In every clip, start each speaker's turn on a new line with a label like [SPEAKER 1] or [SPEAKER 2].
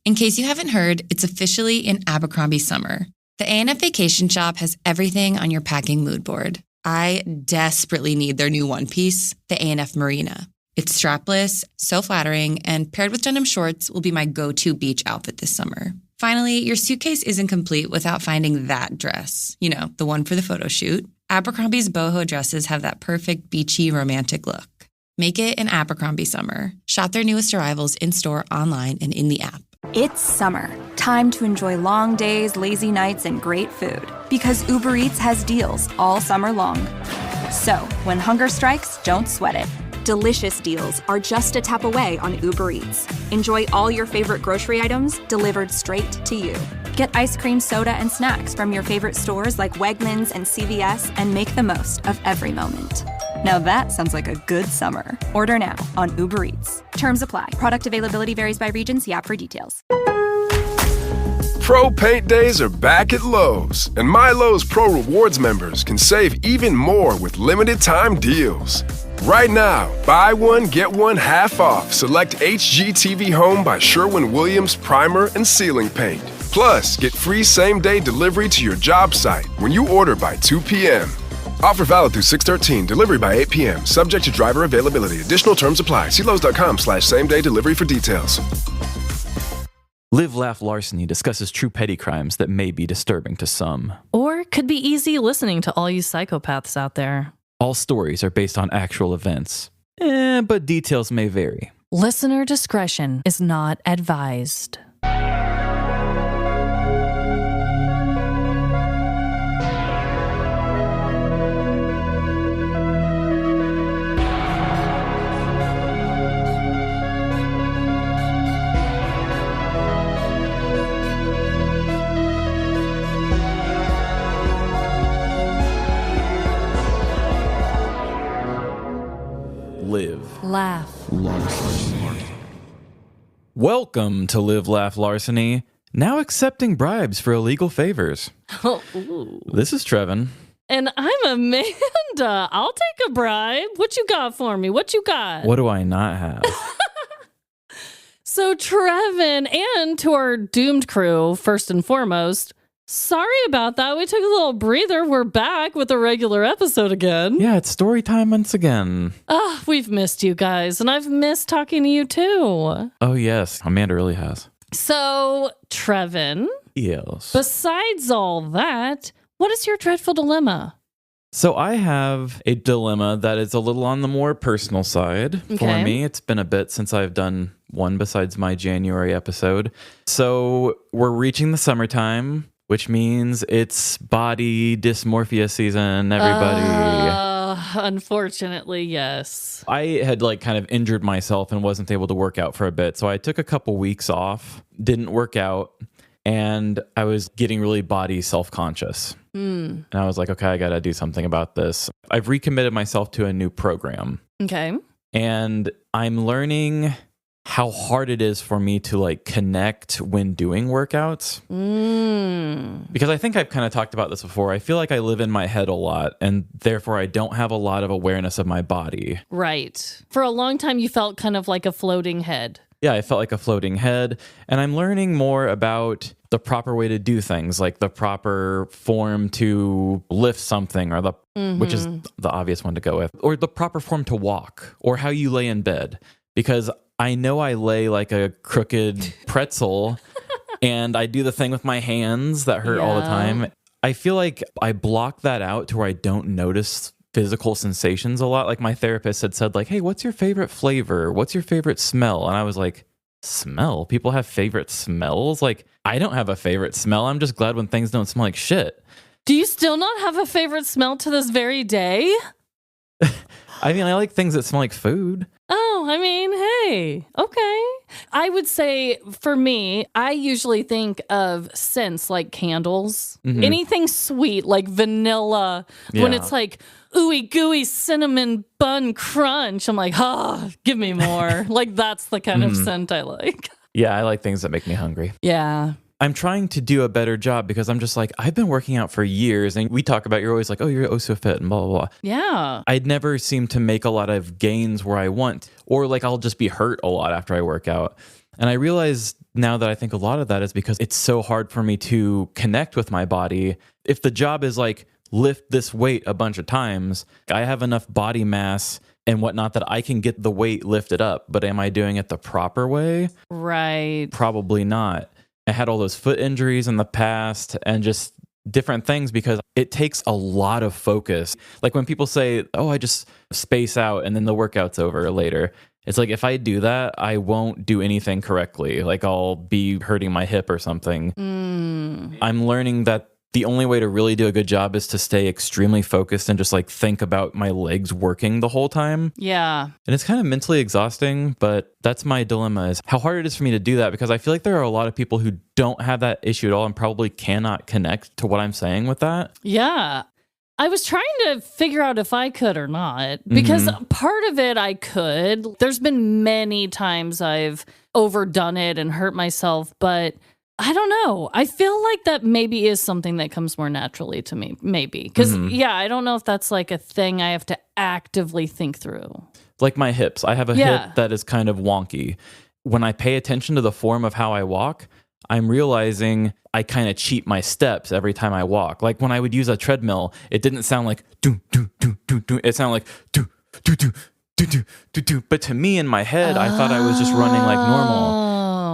[SPEAKER 1] In case you haven't heard, it's officially in Abercrombie summer. The A&F Vacation Shop has everything on your packing mood board. I desperately need their new one-piece, the A&F Marina. It's strapless, so flattering, and paired with denim shorts will be my go-to beach outfit this summer. Finally, your suitcase isn't complete without finding that dress. You know, the one for the photo shoot. Abercrombie's boho dresses have that perfect beachy, romantic look. Make it an Abercrombie summer. Shop their newest arrivals in-store, online, and in the app.
[SPEAKER 2] It's summer. Time to enjoy long days, lazy nights, and great food. Because Uber Eats has deals all summer long. So, when hunger strikes, don't sweat it. Delicious deals are just a tap away on Uber Eats. Enjoy all your favorite grocery items delivered straight to you. Get ice cream, soda, and snacks from your favorite stores like Wegmans and CVS and make the most of every moment. Now that sounds like a good summer. Order now on Uber Eats. Terms apply. Product availability varies by region. See app for details.
[SPEAKER 3] Pro Paint Days are back at Lowe's, and My Lowe's Pro Rewards members can save even more with limited time deals. Right now, buy one, get one half off select HGTV Home by Sherwin-Williams primer and ceiling paint. Plus, get free same-day delivery to your job site when you order by 2 p.m. Offer valid through 6/13, delivery by 8 p.m., subject to driver availability. Additional terms apply. See Lowe's.com/same-day delivery for details.
[SPEAKER 4] Live, Laugh, Larceny discusses true petty crimes that may be disturbing to some.
[SPEAKER 5] Or could be easy listening to all you psychopaths out there.
[SPEAKER 4] All stories are based on actual events, but details may vary.
[SPEAKER 5] Listener discretion is not advised.
[SPEAKER 4] Live,
[SPEAKER 5] Laugh,
[SPEAKER 4] Larceny. Welcome to Live, Laugh, Larceny, now accepting bribes for illegal favors. This is Trevin.
[SPEAKER 5] And I'm Amanda. I'll take a bribe. What you got for me? What you got?
[SPEAKER 4] What do I not have?
[SPEAKER 5] So Trevin, and to our doomed crew, first and foremost, sorry about that. We took a little breather. We're back with a regular episode again.
[SPEAKER 4] Yeah, it's story time once again.
[SPEAKER 5] We've missed you guys, and I've missed talking to you too.
[SPEAKER 4] Oh, yes. Amanda really has.
[SPEAKER 5] So, Trevin,
[SPEAKER 4] Yes.
[SPEAKER 5] besides all that, what is your dreadful dilemma?
[SPEAKER 4] So I have a dilemma that is a little on the more personal side for me. It's been a bit since I've done one besides my January episode. So we're reaching the summertime, which means it's body dysmorphia season, everybody.
[SPEAKER 5] Unfortunately, yes.
[SPEAKER 4] I had kind of injured myself and wasn't able to work out for a bit. So I took a couple weeks off, didn't work out, and I was getting really body self-conscious. And I was like, okay, I got to do something about this. I've recommitted myself to a new program.
[SPEAKER 5] Okay.
[SPEAKER 4] And I'm learning how hard it is for me to connect when doing workouts. Because I think I've kind of talked about this before. I feel like I live in my head a lot, and therefore I don't have a lot of awareness of my body.
[SPEAKER 5] Right. For a long time, you felt kind of like a floating head.
[SPEAKER 4] Yeah, I felt like a floating head. And I'm learning more about the proper way to do things, like the proper form to lift something, or which is the obvious one to go with, or the proper form to walk, or how you lay in bed. Because I know I lay like a crooked pretzel and I do the thing with my hands that hurt all the time. I feel like I block that out to where I don't notice physical sensations a lot. Like my therapist had said, hey, what's your favorite flavor? What's your favorite smell? And I was like, smell? People have favorite smells? I don't have a favorite smell. I'm just glad when things don't smell like shit.
[SPEAKER 5] Do you still not have a favorite smell to this very day?
[SPEAKER 4] I mean, I like things that smell like food.
[SPEAKER 5] Oh, I mean, hey, okay. I would say for me, I usually think of scents like candles. Anything sweet like vanilla. When it's like ooey gooey cinnamon bun crunch, I'm like, give me more. That's the kind of scent I like.
[SPEAKER 4] Yeah, I like things that make me hungry.
[SPEAKER 5] Yeah.
[SPEAKER 4] I'm trying to do a better job because I'm just I've been working out for years, and we talk about, you're always like, oh, you're oh so fit and blah, blah, blah.
[SPEAKER 5] Yeah.
[SPEAKER 4] I'd never seem to make a lot of gains where I want, or I'll just be hurt a lot after I work out. And I realize now that I think a lot of that is because it's so hard for me to connect with my body. If the job is like, lift this weight a bunch of times, I have enough body mass and whatnot that I can get the weight lifted up. But am I doing it the proper way?
[SPEAKER 5] Right.
[SPEAKER 4] Probably not. I had all those foot injuries in the past and just different things because it takes a lot of focus. Like when people say, oh, I just space out and then the workout's over later. It's like, if I do that, I won't do anything correctly. Like I'll be hurting my hip or something. I'm learning that the only way to really do a good job is to stay extremely focused and just like think about my legs working the whole time.
[SPEAKER 5] Yeah.
[SPEAKER 4] And it's kind of mentally exhausting, but that's my dilemma, is how hard it is for me to do that, because I feel like there are a lot of people who don't have that issue at all and probably cannot connect to what I'm saying with that.
[SPEAKER 5] Yeah. I was trying to figure out if I could or not, because part of it I could. There's been many times I've overdone it and hurt myself, but I don't know. I feel like that maybe is something that comes more naturally to me, maybe. Because, I don't know if that's like a thing I have to actively think through. Like
[SPEAKER 4] my hips. I have a hip that is kind of wonky. When I pay attention to the form of how I walk, I'm realizing I kind of cheat my steps every time I walk. Like when I would use a treadmill, it didn't sound like do, do, do, do, do. It sounded like do, do, do, do, do, do, do. But to me in my head, I thought I was just running like normal.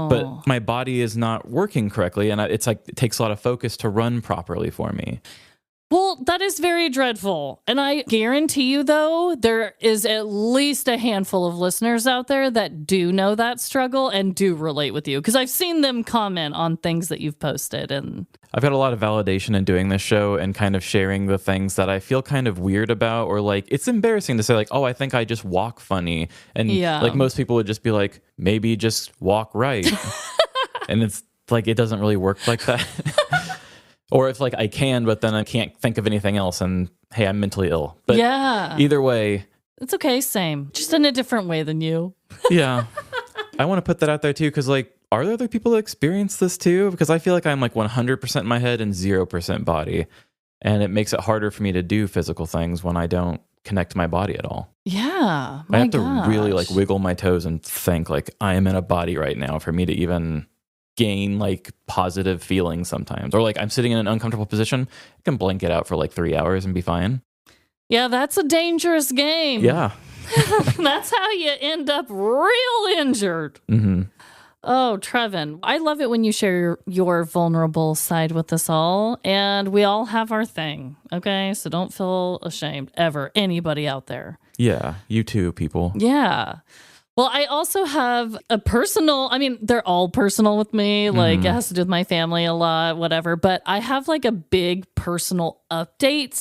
[SPEAKER 4] But my body is not working correctly, and it's like it takes a lot of focus to run properly for me.
[SPEAKER 5] Well, that is very dreadful. And I guarantee you, though, there is at least a handful of listeners out there that do know that struggle and do relate with you. Because I've seen them comment on things that you've posted. And
[SPEAKER 4] I've got a lot of validation in doing this show and kind of sharing the things that I feel kind of weird about, or like it's embarrassing to say like, oh, I think I just walk funny. And like most people would just be like, maybe just walk right. And it's like, it doesn't really work like that. Or if like I can, but then I can't think of anything else and hey, I'm mentally ill. But either way.
[SPEAKER 5] It's okay, same. Just in a different way than you.
[SPEAKER 4] Yeah. I want to put that out there too, because like, are there other people that experience this too? Because I feel like I'm like 100% in my head and 0% body. And it makes it harder for me to do physical things when I don't connect my body at all.
[SPEAKER 5] Yeah.
[SPEAKER 4] I have to really like wiggle my toes and think like I am in a body right now for me to even gain like positive feelings sometimes. Or like I'm sitting in an uncomfortable position, I can blank it out for like 3 hours and be fine.
[SPEAKER 5] Yeah, that's a dangerous game.
[SPEAKER 4] Yeah.
[SPEAKER 5] That's how you end up real injured. Oh, Trevin, I love it when you share your vulnerable side with us all, and we all have our thing, okay? So don't feel ashamed, ever, anybody out there.
[SPEAKER 4] Yeah, you too, people.
[SPEAKER 5] Yeah. Well, I also have a personal, I mean, they're all personal with me. Like, it has to do with my family a lot, whatever. But I have like a big personal update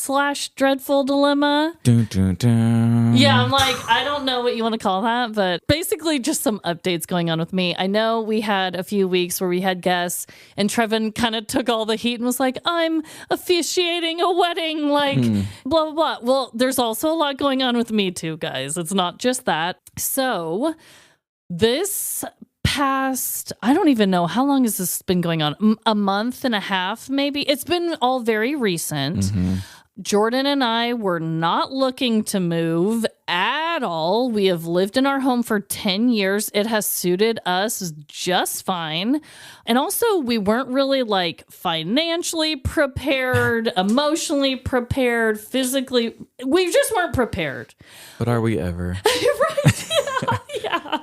[SPEAKER 5] / dreadful dilemma.
[SPEAKER 4] Dun, dun, dun.
[SPEAKER 5] Yeah, I'm like, I don't know what you want to call that, but basically just some updates going on with me. I know we had a few weeks where we had guests, and Trevin kind of took all the heat and was like, I'm officiating a wedding, like, blah, blah, blah. Well, there's also a lot going on with me too, guys. It's not just that. So this past, I don't even know, how long has this been going on? A month and a half, maybe? It's been all very recent. Jordan and I were not looking to move at all. We have lived in our home for 10 years. It has suited us just fine. And also, we weren't really like financially prepared, emotionally prepared, physically. We just weren't prepared.
[SPEAKER 4] But are we ever?
[SPEAKER 5] Right? Yeah.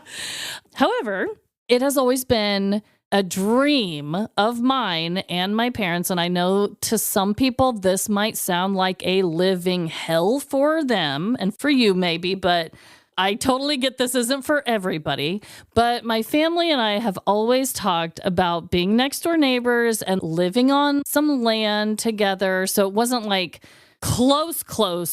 [SPEAKER 5] However, it has always been a dream of mine and my parents, and I know to some people this might sound like a living hell for them and for you maybe, but I totally get this isn't for everybody. But my family and I have always talked about being next door neighbors and living on some land together, so it wasn't like close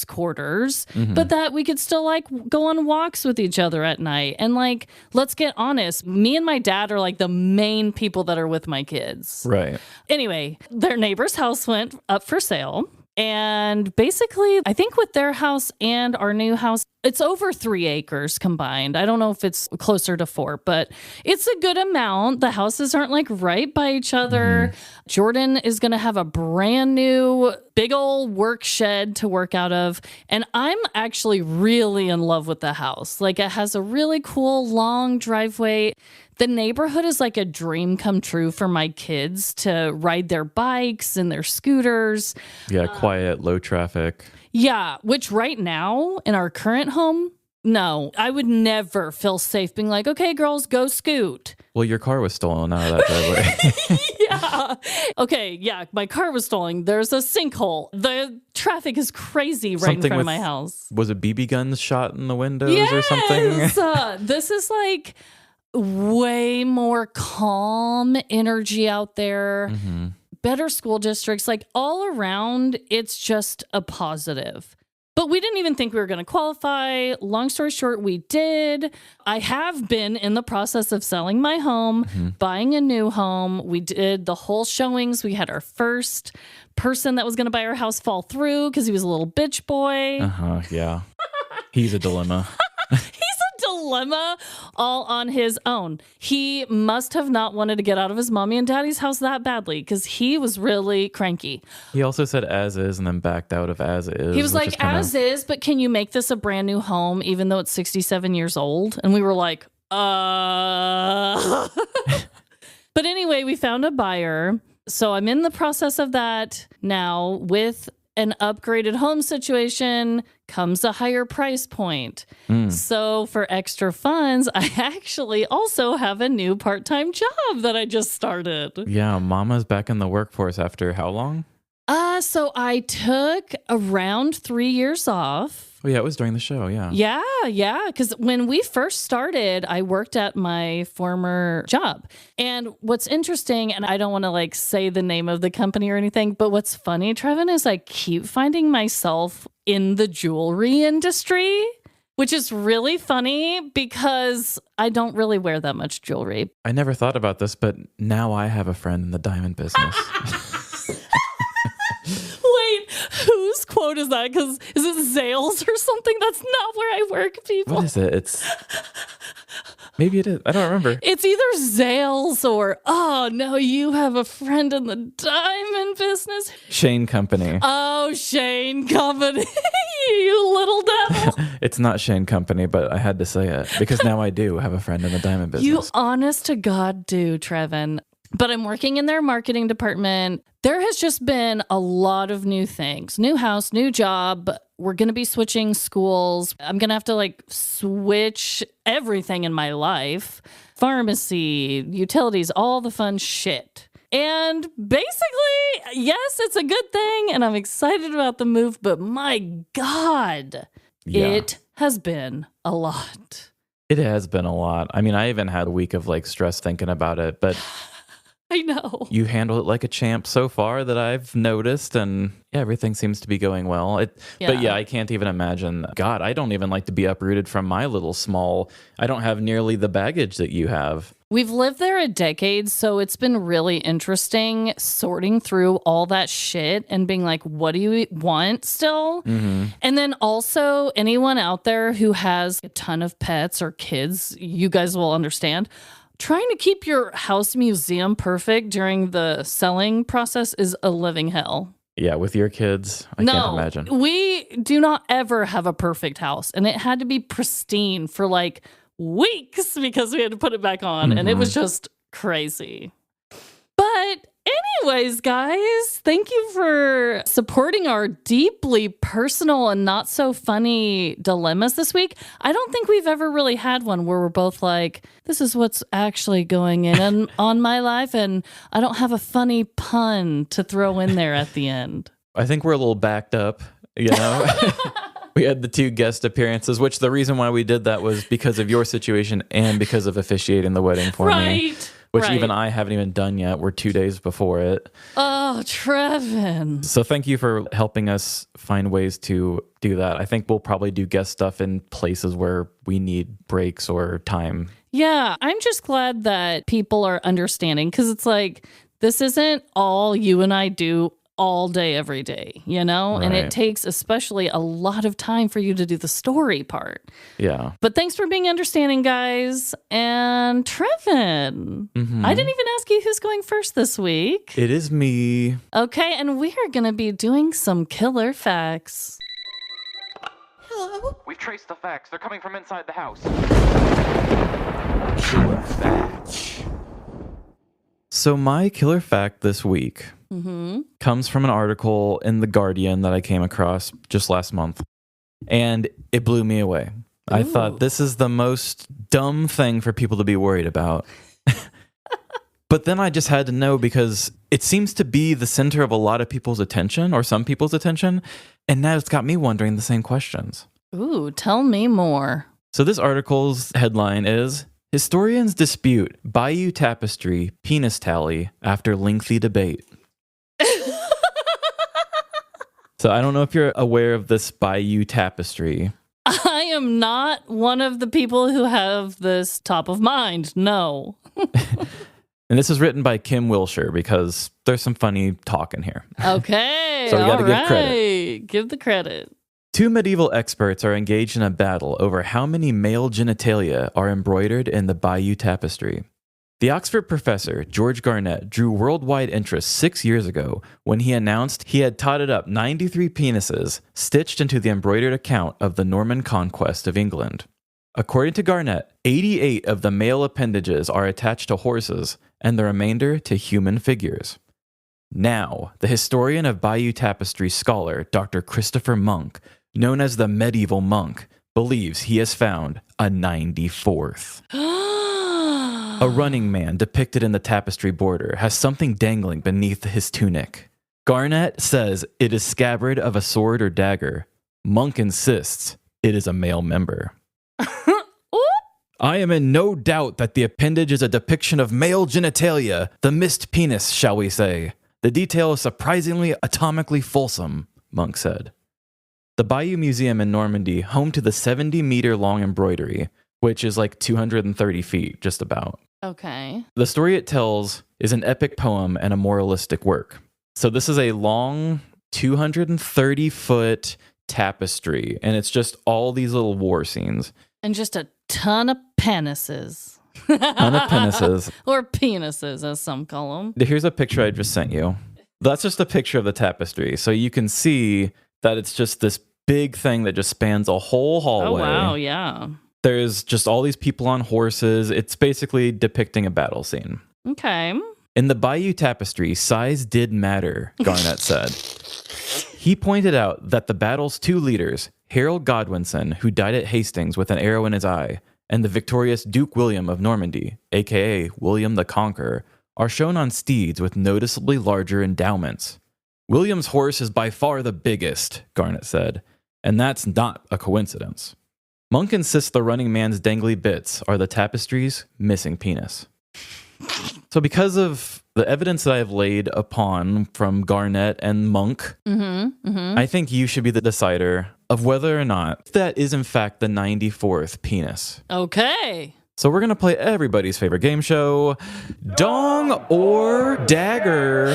[SPEAKER 5] quarters, but that we could still like go on walks with each other at night. And like, let's get honest, me and my dad are like the main people that are with my kids.
[SPEAKER 4] Right.
[SPEAKER 5] Anyway, their neighbor's house went up for sale. And basically, I think with their house and our new house, It's over 3 acres combined. I don't know if it's closer to 4, but it's a good amount. The houses aren't like right by each other. Jordan is going to have a brand new big old work shed to work out of. And I'm actually really in love with the house. Like, it has a really cool long driveway. The neighborhood is like a dream come true for my kids to ride their bikes and their scooters.
[SPEAKER 4] Yeah, quiet, low traffic.
[SPEAKER 5] Yeah, which right now in our current home, no, I would never feel safe being like, okay, girls, go scoot.
[SPEAKER 4] Well, your car was stolen out of that driveway.
[SPEAKER 5] Yeah. Okay, yeah, my car was stolen. There's a sinkhole. The traffic is crazy right in front of my house.
[SPEAKER 4] Was it BB guns shot in the windows or something?
[SPEAKER 5] This is like way more calm energy out there. Better school districts, like all around, it's just a positive. But we didn't even think we were going to qualify. Long story short, we did. I have been in the process of selling my home, buying a new home. We did the whole showings. We had our first person that was going to buy our house fall through because he was a little bitch boy.
[SPEAKER 4] Yeah. He's a dilemma.
[SPEAKER 5] Dilemma all on his own. He must have not wanted to get out of his mommy and daddy's house that badly because he was really cranky.
[SPEAKER 4] He also said as is and then backed out of as is.
[SPEAKER 5] He was like, as is, but can you make this a brand new home even though it's 67 years old? And we were like, But anyway, we found a buyer. So I'm in the process of that now. With an upgraded home situation comes a higher price point. So for extra funds, I actually also have a new part-time job that I just started.
[SPEAKER 4] Yeah, Mama's back in the workforce after how long?
[SPEAKER 5] So I took around 3 years off.
[SPEAKER 4] Oh, yeah, it was during the show, yeah.
[SPEAKER 5] Yeah. Because when we first started, I worked at my former job. And what's interesting, and I don't want to like say the name of the company or anything, but what's funny, Trevin, is I keep finding myself in the jewelry industry, which is really funny because I don't really wear that much jewelry.
[SPEAKER 4] I never thought about this, but now I have a friend in the diamond business.
[SPEAKER 5] Wait, whose quote is that? Because is it Zales or something? That's not where I work, people.
[SPEAKER 4] What is it? Maybe it is. I don't remember.
[SPEAKER 5] It's either Zales or, oh, no, you have a friend in the diamond business.
[SPEAKER 4] Shane Company.
[SPEAKER 5] Oh, Shane Company. You little devil.
[SPEAKER 4] It's not Shane Company, but I had to say it because now I do have a friend in the diamond business.
[SPEAKER 5] You honest to God do, Trevin. But I'm working in their marketing department. There has just been a lot of new things. New house, new job. We're going to be switching schools. I'm going to have to like switch everything in my life. Pharmacy, utilities, all the fun shit. And basically, yes, it's a good thing. And I'm excited about the move. But my God, It has been a lot.
[SPEAKER 4] It has been a lot. I mean, I even had a week of like stress thinking about it, but
[SPEAKER 5] I know.
[SPEAKER 4] You handle it like a champ so far that I've noticed, and yeah, everything seems to be going well. But yeah, I can't even imagine. God, I don't even like to be uprooted from my little small. I don't have nearly the baggage that you have.
[SPEAKER 5] We've lived there a decade, so it's been really interesting sorting through all that shit and being like, what do you want still? Mm-hmm. And then also anyone out there who has a ton of pets or kids, you guys will understand. Trying to keep your house museum perfect during the selling process is a living hell.
[SPEAKER 4] Yeah, with your kids, I can't imagine.
[SPEAKER 5] We do not ever have a perfect house, and it had to be pristine for like weeks because we had to put it back on, and it was just crazy. But anyways, guys, thank you for supporting our deeply personal and not so funny dilemmas this week. I don't think we've ever really had one where we're both like, this is what's actually going in on my life, and I don't have a funny pun to throw in there at the end.
[SPEAKER 4] I think we're a little backed up, you know? We had the 2 guest appearances, which the reason why we did that was because of your situation and because of officiating the wedding for me. Which even I haven't even done yet. We're 2 days before it.
[SPEAKER 5] Oh, Trevin.
[SPEAKER 4] So thank you for helping us find ways to do that. I think we'll probably do guest stuff in places where we need breaks or time.
[SPEAKER 5] Yeah, I'm just glad that people are understanding because it's like, this isn't all you and I do all day, every day, you know?
[SPEAKER 4] Right.
[SPEAKER 5] And it takes especially a lot of time for you to do the story part.
[SPEAKER 4] Yeah.
[SPEAKER 5] But thanks for being understanding, guys. And Trevin, I didn't even ask you who's going first this week.
[SPEAKER 4] It is me.
[SPEAKER 5] Okay, and we are going to be doing some killer facts.
[SPEAKER 6] Hello?
[SPEAKER 7] We've traced the facts. They're coming from inside the house.
[SPEAKER 4] So my killer fact this week comes from an article in The Guardian that I came across just last month. And it blew me away. Ooh. I thought this is the most dumb thing for people to be worried about. But then I just had to know because it seems to be the center of a lot of people's attention or some people's attention. And now it's got me wondering the same questions.
[SPEAKER 5] Ooh, tell me more.
[SPEAKER 4] So this article's headline is, Historians Dispute Bayou Tapestry Penis Tally After Lengthy Debate. So I don't know if you're aware of this Bayou Tapestry.
[SPEAKER 5] I am not one of the people who have this top of mind. No.
[SPEAKER 4] And this is written by Kim Wilshire because there's some funny talk in here.
[SPEAKER 5] Okay.
[SPEAKER 4] So we got to give credit.
[SPEAKER 5] Right. Give the credit.
[SPEAKER 4] Two medieval experts are engaged in a battle over how many male genitalia are embroidered in the Bayou Tapestry. The Oxford professor, George Garnett, drew worldwide interest 6 years ago when he announced he had totted up 93 penises stitched into the embroidered account of the Norman conquest of England. According to Garnett, 88 of the male appendages are attached to horses and the remainder to human figures. Now, the historian of Bayou Tapestry scholar, Dr. Christopher Monk, known as the medieval monk, believes he has found a 94th. A running man depicted in the tapestry border has something dangling beneath his tunic. Garnett says it is scabbard of a sword or dagger. Monk insists it is a male member. I am in no doubt that the appendage is a depiction of male genitalia, the missed penis, shall we say. The detail is surprisingly atomically fulsome, Monk said. The Bayou Museum in Normandy, home to the 70-meter-long embroidery, which is like 230 feet, just about.
[SPEAKER 5] Okay.
[SPEAKER 4] The story it tells is an epic poem and a moralistic work. So this is a long 230-foot tapestry, and it's just all these little war scenes.
[SPEAKER 5] And just a ton of penises.
[SPEAKER 4] Ton of penises.
[SPEAKER 5] Or penises, as some call them.
[SPEAKER 4] Here's a picture I just sent you. That's just a picture of the tapestry. So you can see that it's just this big thing that just spans a whole hallway.
[SPEAKER 5] Oh, wow, yeah.
[SPEAKER 4] There's just all these people on horses. It's basically depicting a battle scene.
[SPEAKER 5] Okay.
[SPEAKER 4] In the Bayou Tapestry, size did matter, Garnett said. He pointed out that the battle's two leaders, Harold Godwinson, who died at Hastings with an arrow in his eye, and the victorious Duke William of Normandy, aka William the Conqueror, are shown on steeds with noticeably larger endowments. William's horse is by far the biggest, Garnett said, and that's not a coincidence. Monk insists the running man's dangly bits are the tapestry's missing penis. So because of the evidence that I have laid upon from Garnett and Monk, I think you should be the decider of whether or not that is in fact the 94th penis.
[SPEAKER 5] Okay.
[SPEAKER 4] So we're going to play everybody's favorite game show, Dong or Dagger.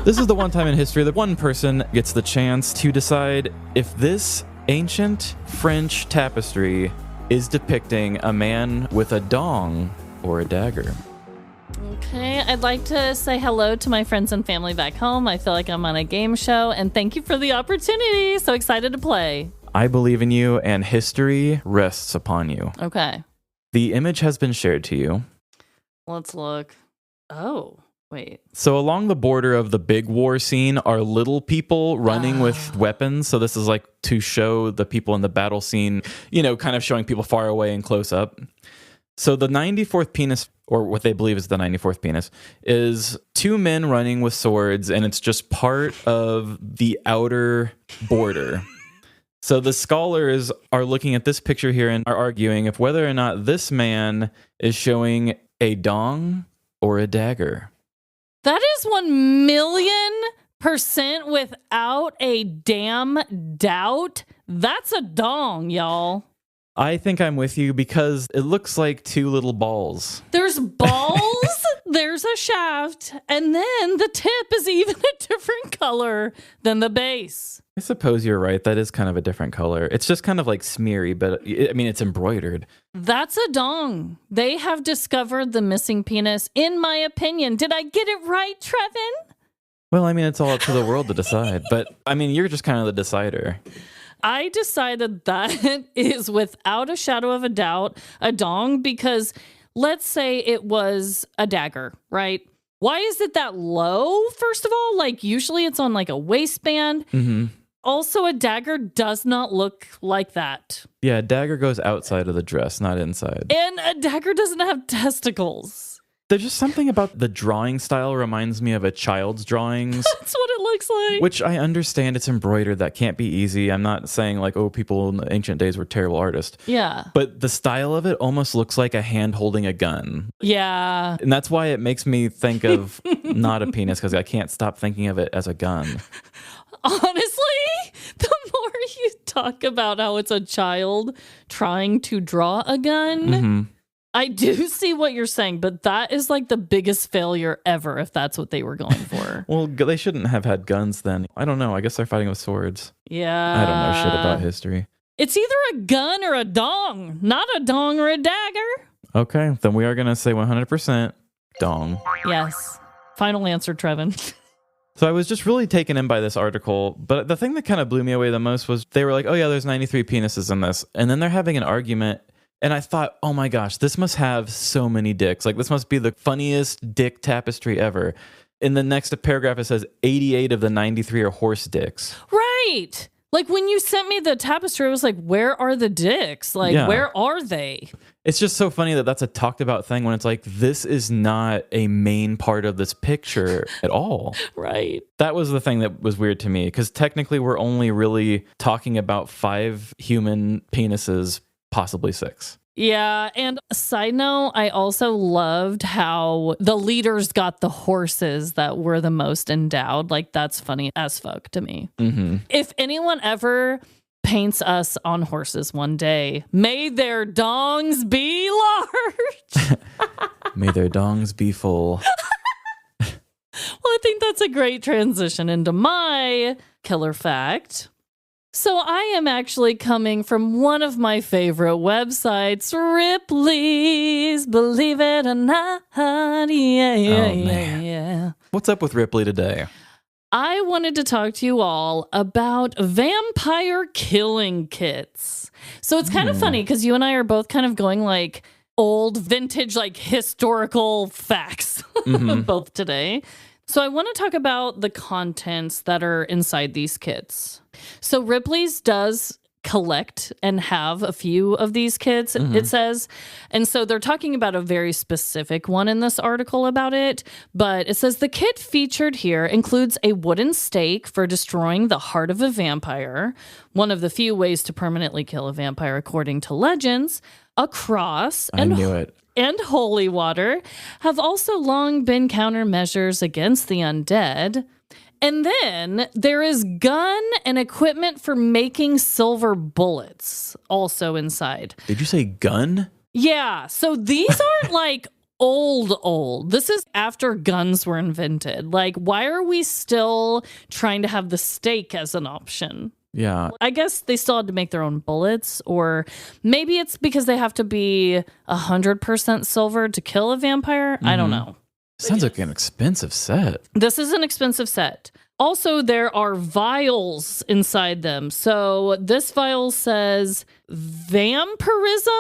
[SPEAKER 4] This is the one time in history that one person gets the chance to decide if this ancient French tapestry is depicting a man with a dong or a dagger.
[SPEAKER 5] Okay, I'd like to say hello to my friends and family back home. I feel like I'm on a game show, and thank you for the opportunity. So excited to play.
[SPEAKER 4] I believe in you, and history rests upon you.
[SPEAKER 5] Okay.
[SPEAKER 4] The image has been shared to you.
[SPEAKER 5] Let's look. Oh, wait.
[SPEAKER 4] So along the border of the big war scene are little people running with weapons. So this is like to show the people in the battle scene, you know, kind of showing people far away and close up. So the 94th penis, or what they believe is the 94th penis, is two men running with swords, and it's just part of the outer border. So the scholars are looking at this picture here and are arguing if whether or not this man is showing a dong or a dagger.
[SPEAKER 5] That is 1,000,000% without a damn doubt. That's a dong, y'all.
[SPEAKER 4] I think I'm with you because it looks like two little balls.
[SPEAKER 5] There's balls, there's a shaft, and then the tip is even a different color than the base.
[SPEAKER 4] I suppose you're right. That is kind of a different color. It's just kind of like smeary, but I mean, it's embroidered.
[SPEAKER 5] That's a dong. They have discovered the missing penis, in my opinion. Did I get it right, Trevin?
[SPEAKER 4] Well, I mean, it's all up to the world to decide. But I mean, you're just kind of the decider.
[SPEAKER 5] I decided that is without a shadow of a doubt a dong because let's say it was a dagger, right? Why is it that low, first of all? Like, usually it's on like a waistband.
[SPEAKER 4] Mm-hmm.
[SPEAKER 5] Also, a dagger does not look like that.
[SPEAKER 4] Yeah, a dagger goes outside of the dress, not inside.
[SPEAKER 5] And a dagger doesn't have testicles.
[SPEAKER 4] There's just something about the drawing style reminds me of a child's drawings.
[SPEAKER 5] That's what it looks like.
[SPEAKER 4] Which I understand it's embroidered. That can't be easy. I'm not saying like, oh, people in the ancient days were terrible artists.
[SPEAKER 5] Yeah.
[SPEAKER 4] But the style of it almost looks like a hand holding a gun.
[SPEAKER 5] Yeah.
[SPEAKER 4] And that's why it makes me think of not a penis, because I can't stop thinking of it as a gun.
[SPEAKER 5] Honestly, the more you talk about how it's a child trying to draw a gun,
[SPEAKER 4] Mm-hmm.
[SPEAKER 5] I do see what you're saying, but that is like the biggest failure ever if that's what they were going for.
[SPEAKER 4] Well, they shouldn't have had guns then. I don't know. I guess they're fighting with swords.
[SPEAKER 5] Yeah.
[SPEAKER 4] I don't know shit about history.
[SPEAKER 5] It's either a gun or a dong, not a dong or a dagger.
[SPEAKER 4] Okay, then we are going to say 100% dong.
[SPEAKER 5] Yes. Final answer, Trevin.
[SPEAKER 4] So I was just really taken in by this article, but the thing that kind of blew me away the most was they were like, oh yeah, there's 93 penises in this. And then they're having an argument. And I thought, oh my gosh, this must have so many dicks. Like, this must be the funniest dick tapestry ever. In the next paragraph, it says 88 of the 93 are horse dicks.
[SPEAKER 5] Right. Like, when you sent me the tapestry, I was like, where are the dicks? Like, where are they?
[SPEAKER 4] It's just so funny that that's a talked about thing when it's like, this is not a main part of this picture at all.
[SPEAKER 5] Right.
[SPEAKER 4] That was the thing that was weird to me, because technically we're only really talking about 5 human penises, possibly 6.
[SPEAKER 5] Yeah, and a side note, I also loved how the leaders got the horses that were the most endowed. Like, that's funny as fuck to me.
[SPEAKER 4] Mm-hmm.
[SPEAKER 5] If anyone ever paints us on horses one day, may their dongs be large.
[SPEAKER 4] May their dongs be full.
[SPEAKER 5] Well, I think that's a great transition into my killer fact. So I am actually coming from one of my favorite websites, Ripley's, believe it or not. Yeah.
[SPEAKER 4] What's up with Ripley today?
[SPEAKER 5] I wanted to talk to you all about vampire killing kits. So it's kind of funny because you and I are both kind of going like old vintage, like historical facts both today. So I want to talk about the contents that are inside these kits. So Ripley's does collect and have a few of these kits, it says. And so they're talking about a very specific one in this article about it. But it says the kit featured here includes a wooden stake for destroying the heart of a vampire, one of the few ways to permanently kill a vampire according to legends, a cross,
[SPEAKER 4] I knew it.
[SPEAKER 5] And holy water have also long been countermeasures against the undead. And then there is gun and equipment for making silver bullets also inside.
[SPEAKER 4] Did you say gun?
[SPEAKER 5] Yeah. So these aren't like old. This is after guns were invented. Like, why are we still trying to have the stake as an option?
[SPEAKER 4] Yeah.
[SPEAKER 5] I guess they still had to make their own bullets, or maybe it's because they have to be 100% silver to kill a vampire. I don't know.
[SPEAKER 4] Sounds like an expensive set.
[SPEAKER 5] This is an expensive set. Also, there are vials inside them. So this vial says vampirism,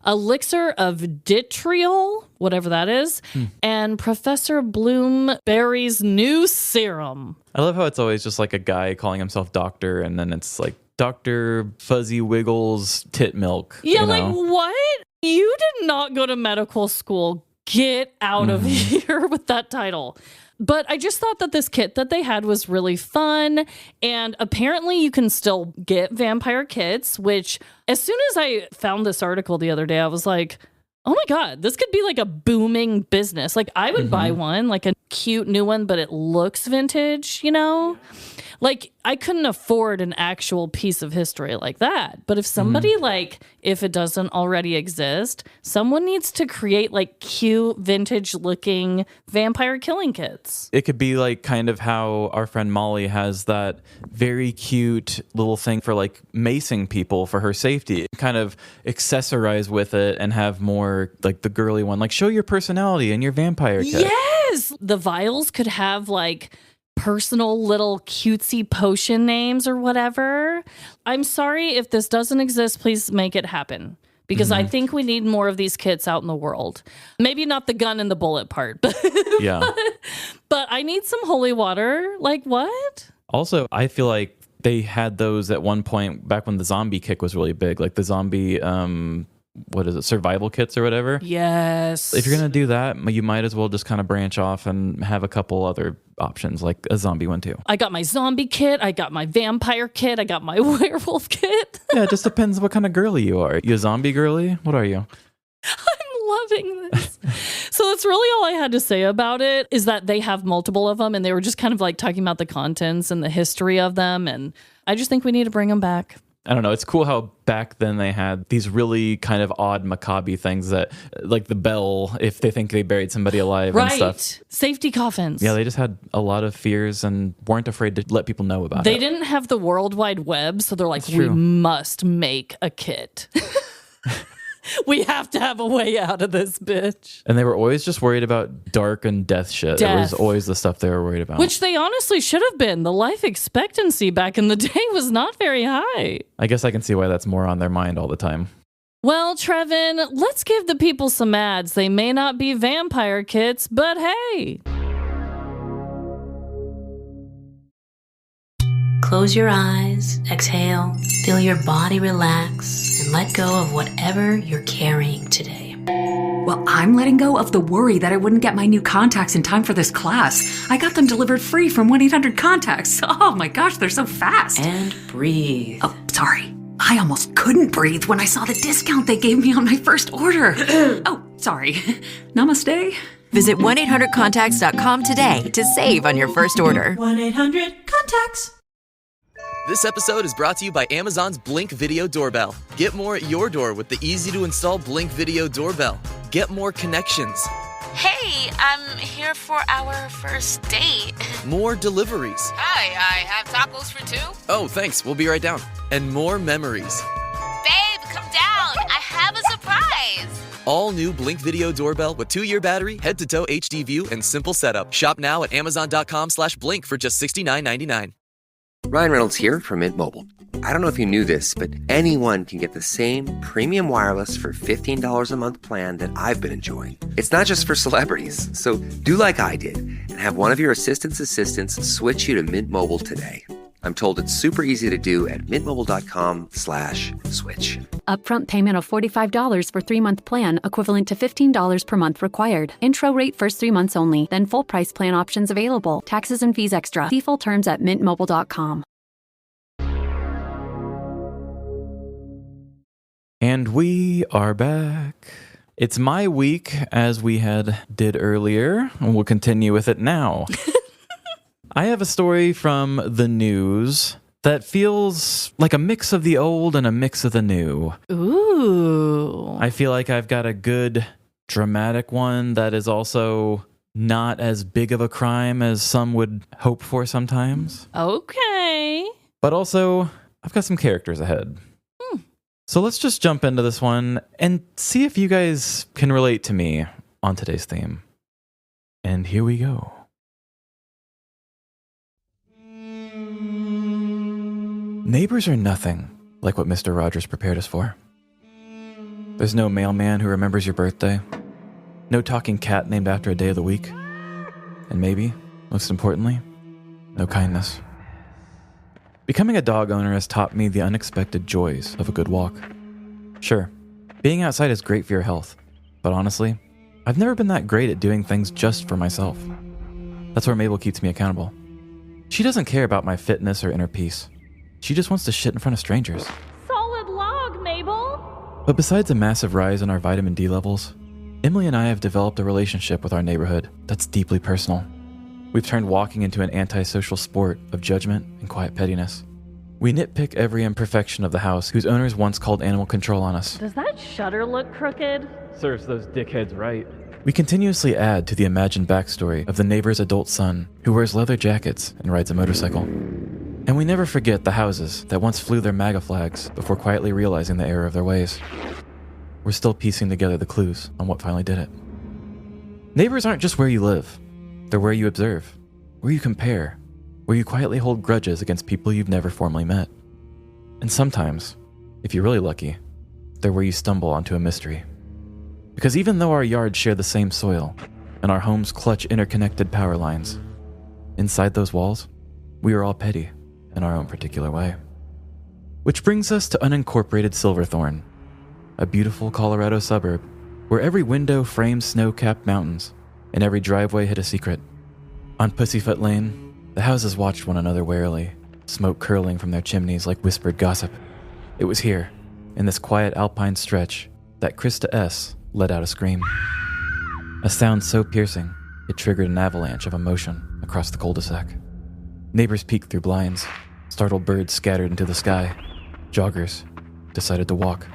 [SPEAKER 5] elixir of vitriol, whatever that is, and Professor Bloomberry's new serum.
[SPEAKER 4] I love how it's always just like a guy calling himself doctor, and then it's like Dr. Fuzzy Wiggles tit milk.
[SPEAKER 5] Yeah,
[SPEAKER 4] you
[SPEAKER 5] like
[SPEAKER 4] know?
[SPEAKER 5] what? You did not go to medical school. Get out of here with that title. But I just thought that this kit that they had was really fun. And apparently you can still get vampire kits, which as soon as I found this article the other day, I was like, oh my God, this could be like a booming business. Like I would buy one, like a cute new one, but it looks vintage, you know? Like, I couldn't afford an actual piece of history like that. But if somebody, if it doesn't already exist, someone needs to create, cute, vintage-looking vampire killing kits.
[SPEAKER 4] It could be, kind of how our friend Molly has that very cute little thing for, macing people for her safety. Kind of accessorize with it and have more, the girly one. Show your personality in your vampire kit.
[SPEAKER 5] Yes! The vials could have, personal little cutesy potion names or whatever. I'm sorry if this doesn't exist, please make it happen. Because I think we need more of these kits out in the world. Maybe not the gun and the bullet part, but but I need some holy water. What?
[SPEAKER 4] Also, I feel like they had those at one point back when the zombie kick was really big, the zombie survival kits or whatever.
[SPEAKER 5] Yes.
[SPEAKER 4] If you're gonna do that, you might as well just kind of branch off and have a couple other options, like a zombie one too.
[SPEAKER 5] I got my zombie kit, I got my vampire kit, I got my werewolf kit.
[SPEAKER 4] Yeah, it just depends what kind of girly you are. You a zombie girly? What are you?
[SPEAKER 5] I'm loving this. So that's really all I had to say about it, is that they have multiple of them and they were just kind of talking about the contents and the history of them, and I just think we need to bring them back.
[SPEAKER 4] I don't know. It's cool how back then they had these really kind of odd macabre things that, like the bell, if they think they buried somebody alive and stuff.
[SPEAKER 5] Safety coffins.
[SPEAKER 4] Yeah, they just had a lot of fears and weren't afraid to let people know about it.
[SPEAKER 5] They didn't have the World Wide Web, so they're like, we must make a kit. We have to have a way out of this bitch.
[SPEAKER 4] And they were always just worried about dark and death shit. It was always the stuff they were worried about.
[SPEAKER 5] Which they honestly should have been. The life expectancy back in the day was not very high.
[SPEAKER 4] I guess I can see why that's more on their mind all the time.
[SPEAKER 5] Well, Trevin, let's give the people some ads. They may not be vampire kits, but hey.
[SPEAKER 8] Close your eyes, exhale, feel your body relax, and let go of whatever you're carrying today.
[SPEAKER 9] Well, I'm letting go of the worry that I wouldn't get my new contacts in time for this class. I got them delivered free from 1-800-CONTACTS. Oh my gosh, they're so fast.
[SPEAKER 8] And breathe.
[SPEAKER 9] Oh, sorry. I almost couldn't breathe when I saw the discount they gave me on my first order. Oh, sorry. Namaste.
[SPEAKER 10] Visit 1-800-CONTACTS.com today to save on your first order.
[SPEAKER 6] 1-800-CONTACTS.
[SPEAKER 11] This episode is brought to you by Amazon's Blink Video Doorbell. Get more at your door with the easy-to-install Blink Video Doorbell. Get more connections.
[SPEAKER 12] Hey, I'm here for our first date.
[SPEAKER 11] More deliveries.
[SPEAKER 12] Hi, I have tacos for two.
[SPEAKER 11] Oh, thanks. We'll be right down. And more memories.
[SPEAKER 12] Babe, come down. I have a surprise.
[SPEAKER 11] All new Blink Video Doorbell with 2-year battery, head-to-toe HD view, and simple setup. Shop now at amazon.com/blink for just $69.99.
[SPEAKER 13] Ryan Reynolds here from Mint Mobile. I don't know if you knew this, but anyone can get the same premium wireless for $15 a month plan that I've been enjoying. It's not just for celebrities. So do like I did and have one of your assistants switch you to Mint Mobile today. I'm told it's super easy to do at mintmobile.com/switch.
[SPEAKER 14] Upfront payment of $45 for 3-month plan, equivalent to $15 per month required. Intro rate first 3 months only, then full price plan options available. Taxes and fees extra. See full terms at mintmobile.com.
[SPEAKER 4] And we are back. It's my week, as we did earlier, and we'll continue with it now. I have a story from the news that feels like a mix of the old and a mix of the new.
[SPEAKER 5] Ooh.
[SPEAKER 4] I feel like I've got a good dramatic one that is also not as big of a crime as some would hope for sometimes.
[SPEAKER 5] Okay.
[SPEAKER 4] But also, I've got some characters ahead. So let's just jump into this one and see if you guys can relate to me on today's theme. And here we go. Neighbors are nothing like what Mr. Rogers prepared us for. There's no mailman who remembers your birthday, no talking cat named after a day of the week, and maybe, most importantly, no kindness. Becoming a dog owner has taught me the unexpected joys of a good walk. Sure, being outside is great for your health, but honestly, I've never been that great at doing things just for myself. That's where Mabel keeps me accountable. She doesn't care about my fitness or inner peace. She just wants to shit in front of strangers.
[SPEAKER 5] Solid log, Mabel.
[SPEAKER 4] But besides a massive rise in our vitamin D levels, Emily and I have developed a relationship with our neighborhood that's deeply personal. We've turned walking into an antisocial sport of judgment and quiet pettiness. We nitpick every imperfection of the house whose owners once called animal control on us.
[SPEAKER 5] Does that shutter look crooked?
[SPEAKER 4] Serves those dickheads right. We continuously add to the imagined backstory of the neighbor's adult son who wears leather jackets and rides a motorcycle. And we never forget the houses that once flew their MAGA flags before quietly realizing the error of their ways. We're still piecing together the clues on what finally did it. Neighbors aren't just where you live. They're where you observe, where you compare, where you quietly hold grudges against people you've never formally met. And sometimes, if you're really lucky, they're where you stumble onto a mystery. Because even though our yards share the same soil, and our homes clutch interconnected power lines, inside those walls, we are all petty in our own particular way. Which brings us to unincorporated Silverthorne, a beautiful Colorado suburb where every window frames snow-capped mountains and every driveway hid a secret. On Pussyfoot Lane, the houses watched one another warily, smoke curling from their chimneys like whispered gossip. It was here, in this quiet alpine stretch, that Krista S. let out a scream. A sound so piercing, it triggered an avalanche of emotion across the cul-de-sac. Neighbors peeked through blinds. Startled birds scattered into the sky. Joggers decided to walk.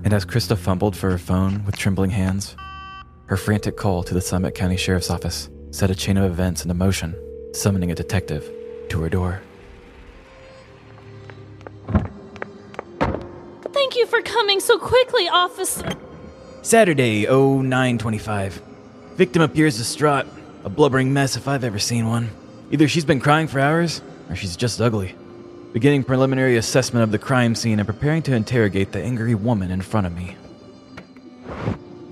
[SPEAKER 4] And as Krista fumbled for her phone with trembling hands, her frantic call to the Summit County Sheriff's Office set a chain of events into motion, summoning a detective to her door.
[SPEAKER 5] Thank you for coming so quickly, officer.
[SPEAKER 15] Saturday, 09:25. Victim appears distraught, a blubbering mess if I've ever seen one. Either she's been crying for hours, or she's just ugly. Beginning preliminary assessment of the crime scene and preparing to interrogate the angry woman in front of me.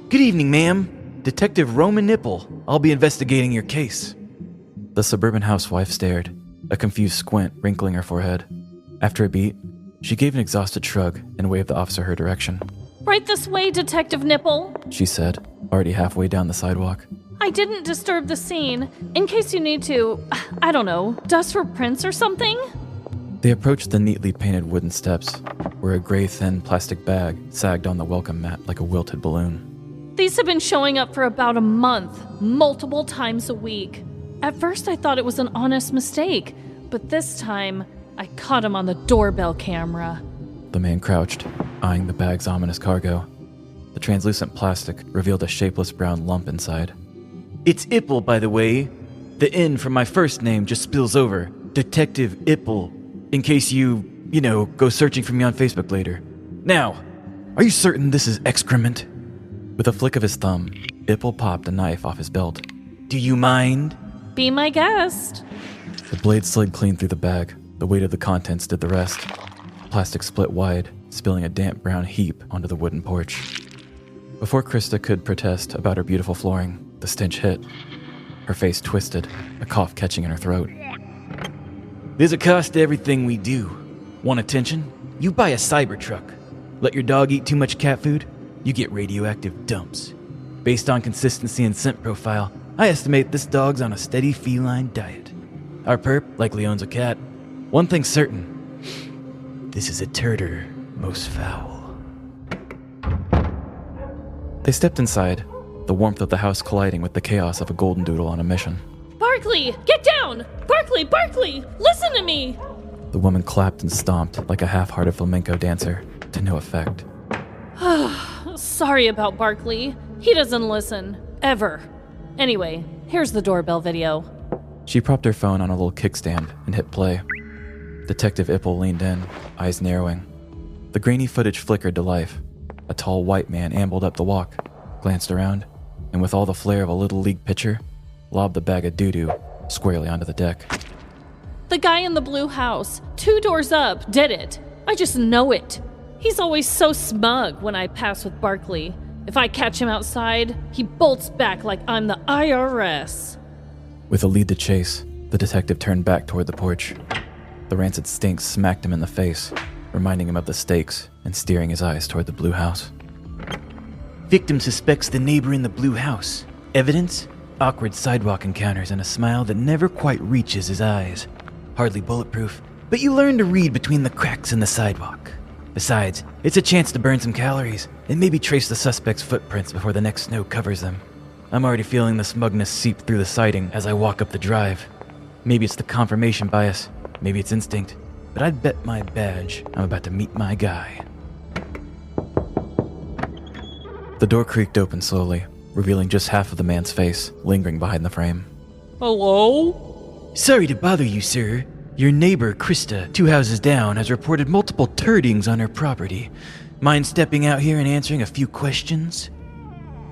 [SPEAKER 15] Good evening, ma'am. Detective Roman Nipple. I'll be investigating your case.
[SPEAKER 4] The suburban housewife stared, a confused squint wrinkling her forehead. After a beat, she gave an exhausted shrug and waved the officer her direction.
[SPEAKER 5] Right this way, Detective Nipple,
[SPEAKER 4] she said, already halfway down the sidewalk.
[SPEAKER 5] I didn't disturb the scene. In case you need to, I don't know, dust for prints or something?
[SPEAKER 4] They approached the neatly painted wooden steps, where a gray thin plastic bag sagged on the welcome mat like a wilted balloon.
[SPEAKER 5] These have been showing up for about a month, multiple times a week. At first I thought it was an honest mistake, but this time I caught him on the doorbell camera.
[SPEAKER 4] The man crouched, eyeing the bag's ominous cargo. The translucent plastic revealed a shapeless brown lump inside.
[SPEAKER 15] It's Ipple, by the way. The N from my first name just spills over. Detective Ipple. In case you go searching for me on Facebook later. Now, are you certain this is excrement?
[SPEAKER 4] With a flick of his thumb, Ipple popped a knife off his belt.
[SPEAKER 15] Do you mind?
[SPEAKER 5] Be my guest.
[SPEAKER 4] The blade slid clean through the bag. The weight of the contents did the rest. Plastic split wide, spilling a damp brown heap onto the wooden porch. Before Krista could protest about her beautiful flooring, the stench hit. Her face twisted, a cough catching in her throat.
[SPEAKER 15] There's a cost to everything we do. Want attention? You buy a Cybertruck. Let your dog eat too much cat food, you get radioactive dumps. Based on consistency and scent profile, I estimate this dog's on a steady feline diet. Our perp likely owns a cat. One thing's certain. This is a turder, most foul.
[SPEAKER 4] They stepped inside, the warmth of the house colliding with the chaos of a golden doodle on a mission.
[SPEAKER 5] Barkley, get down! Barkley, listen to me!
[SPEAKER 4] The woman clapped and stomped like a half-hearted flamenco dancer, to no effect.
[SPEAKER 5] Sorry about Barkley. He doesn't listen. Ever. Anyway, here's the doorbell video.
[SPEAKER 4] She propped her phone on a little kickstand and hit play. Detective Ipple leaned in, eyes narrowing. The grainy footage flickered to life. A tall white man ambled up the walk, glanced around, and with all the flair of a Little League pitcher, lobbed the bag of doo-doo squarely onto the deck.
[SPEAKER 5] The guy in the blue house, 2 doors up, did it. I just know it. He's always so smug when I pass with Barkley. If I catch him outside, he bolts back like I'm the IRS.
[SPEAKER 4] With a lead to chase, the detective turned back toward the porch. The rancid stink smacked him in the face, reminding him of the stakes and steering his eyes toward the blue house.
[SPEAKER 15] Victim suspects the neighbor in the blue house. Evidence? Awkward sidewalk encounters and a smile that never quite reaches his eyes. Hardly bulletproof, but you learn to read between the cracks in the sidewalk. Besides, it's a chance to burn some calories and maybe trace the suspect's footprints before the next snow covers them. I'm already feeling the smugness seep through the siding as I walk up the drive. Maybe it's the confirmation bias, maybe it's instinct, but I'd bet my badge I'm about to meet my guy.
[SPEAKER 4] The door creaked open slowly, revealing just half of the man's face, lingering behind the frame.
[SPEAKER 5] Hello?
[SPEAKER 15] Sorry to bother you, sir. Your neighbor, Krista, 2 houses down, has reported multiple turdings on her property. Mind stepping out here and answering a few questions?